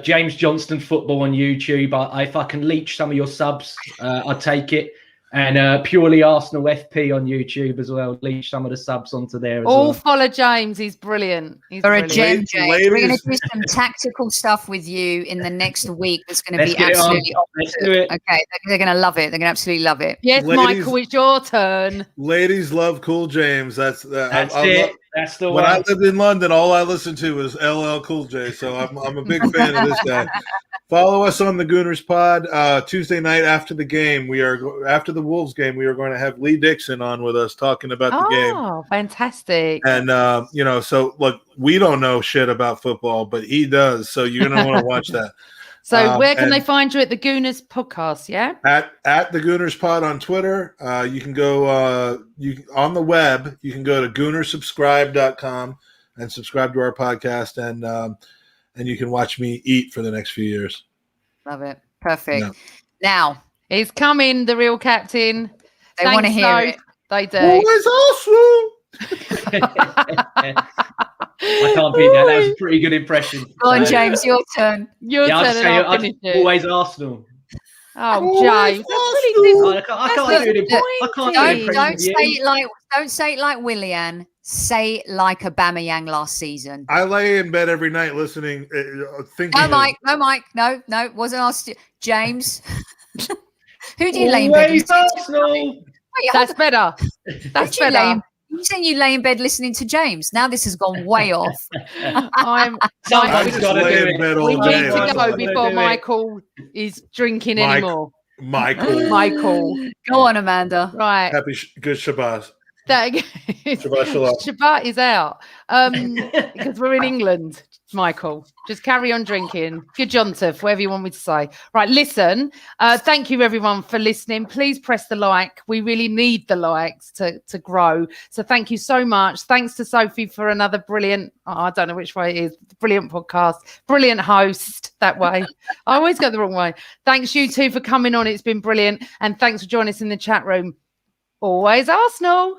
Speaker 3: James Johnston Football on YouTube. If I can leech some of your subs, I'll take it. And Purely Arsenal FP on YouTube as well. Leech some of the subs onto there as well.
Speaker 2: Follow James. He's brilliant.
Speaker 1: A gem, James. We're going to do some tactical stuff with you in the next week. That's going to be absolutely awesome.
Speaker 3: Let's do it.
Speaker 1: Okay, they're going to love it. They're going to absolutely love it.
Speaker 2: Yes, Michael, it's your turn.
Speaker 4: Ladies love Cool James. That's
Speaker 3: it. That's the
Speaker 4: when
Speaker 3: one.
Speaker 4: I lived in London, all I listened to was LL Cool J. So I'm a big fan of this guy. Follow us on the Gooners Pod. Tuesday night after the game, after the Wolves game, we are going to have Lee Dixon on with us talking about the game.
Speaker 2: Oh, fantastic!
Speaker 4: And so look, we don't know shit about football, but he does. So you're going to want to watch that.
Speaker 2: So where can they find you at the Gooners Podcast? Yeah,
Speaker 4: at the Gooners Pod on Twitter. You can go on the web. You can go to goonersubscribe.com and subscribe to our podcast, and you can watch me eat for the next few years.
Speaker 1: Love it. Perfect. Yeah. Now
Speaker 2: it's coming. The real captain.
Speaker 1: They want to hear it.
Speaker 2: They do.
Speaker 4: Always awesome.
Speaker 3: I can't beat that. That was a pretty good impression.
Speaker 1: Go on, James, your turn.
Speaker 2: Your turn.
Speaker 3: Always Arsenal.
Speaker 2: Oh, James, that's
Speaker 3: I can't do it. I can't do an impression of you.
Speaker 1: Don't say it like Willian. Say it like Aubameyang last season.
Speaker 4: I lay in bed every night listening, thinking.
Speaker 1: No, Mike. No, wasn't asked. James, who do you lay in
Speaker 3: Always
Speaker 1: bed?
Speaker 3: Arsenal.
Speaker 2: That's better. That's better.
Speaker 1: You saying you lay in bed listening to James? Now this has gone way off.
Speaker 3: Someone's got to do it.
Speaker 2: We need to go before Michael is drinking anymore.
Speaker 4: Michael.
Speaker 1: Go on, Amanda.
Speaker 2: Right.
Speaker 4: Happy good Shabbat.
Speaker 2: Shabbat
Speaker 4: shalom.
Speaker 2: Shabbat is out because we're in England, Michael. Just carry on drinking. Good Jontef, whatever you want me to say. Right, listen. Thank you, everyone, for listening. Please press the like. We really need the likes to grow. So thank you so much. Thanks to Sophie for another brilliant, I don't know which way it is, brilliant podcast, brilliant host that way. I always go the wrong way. Thanks, you two, for coming on. It's been brilliant. And thanks for joining us in the chat room. Always Arsenal.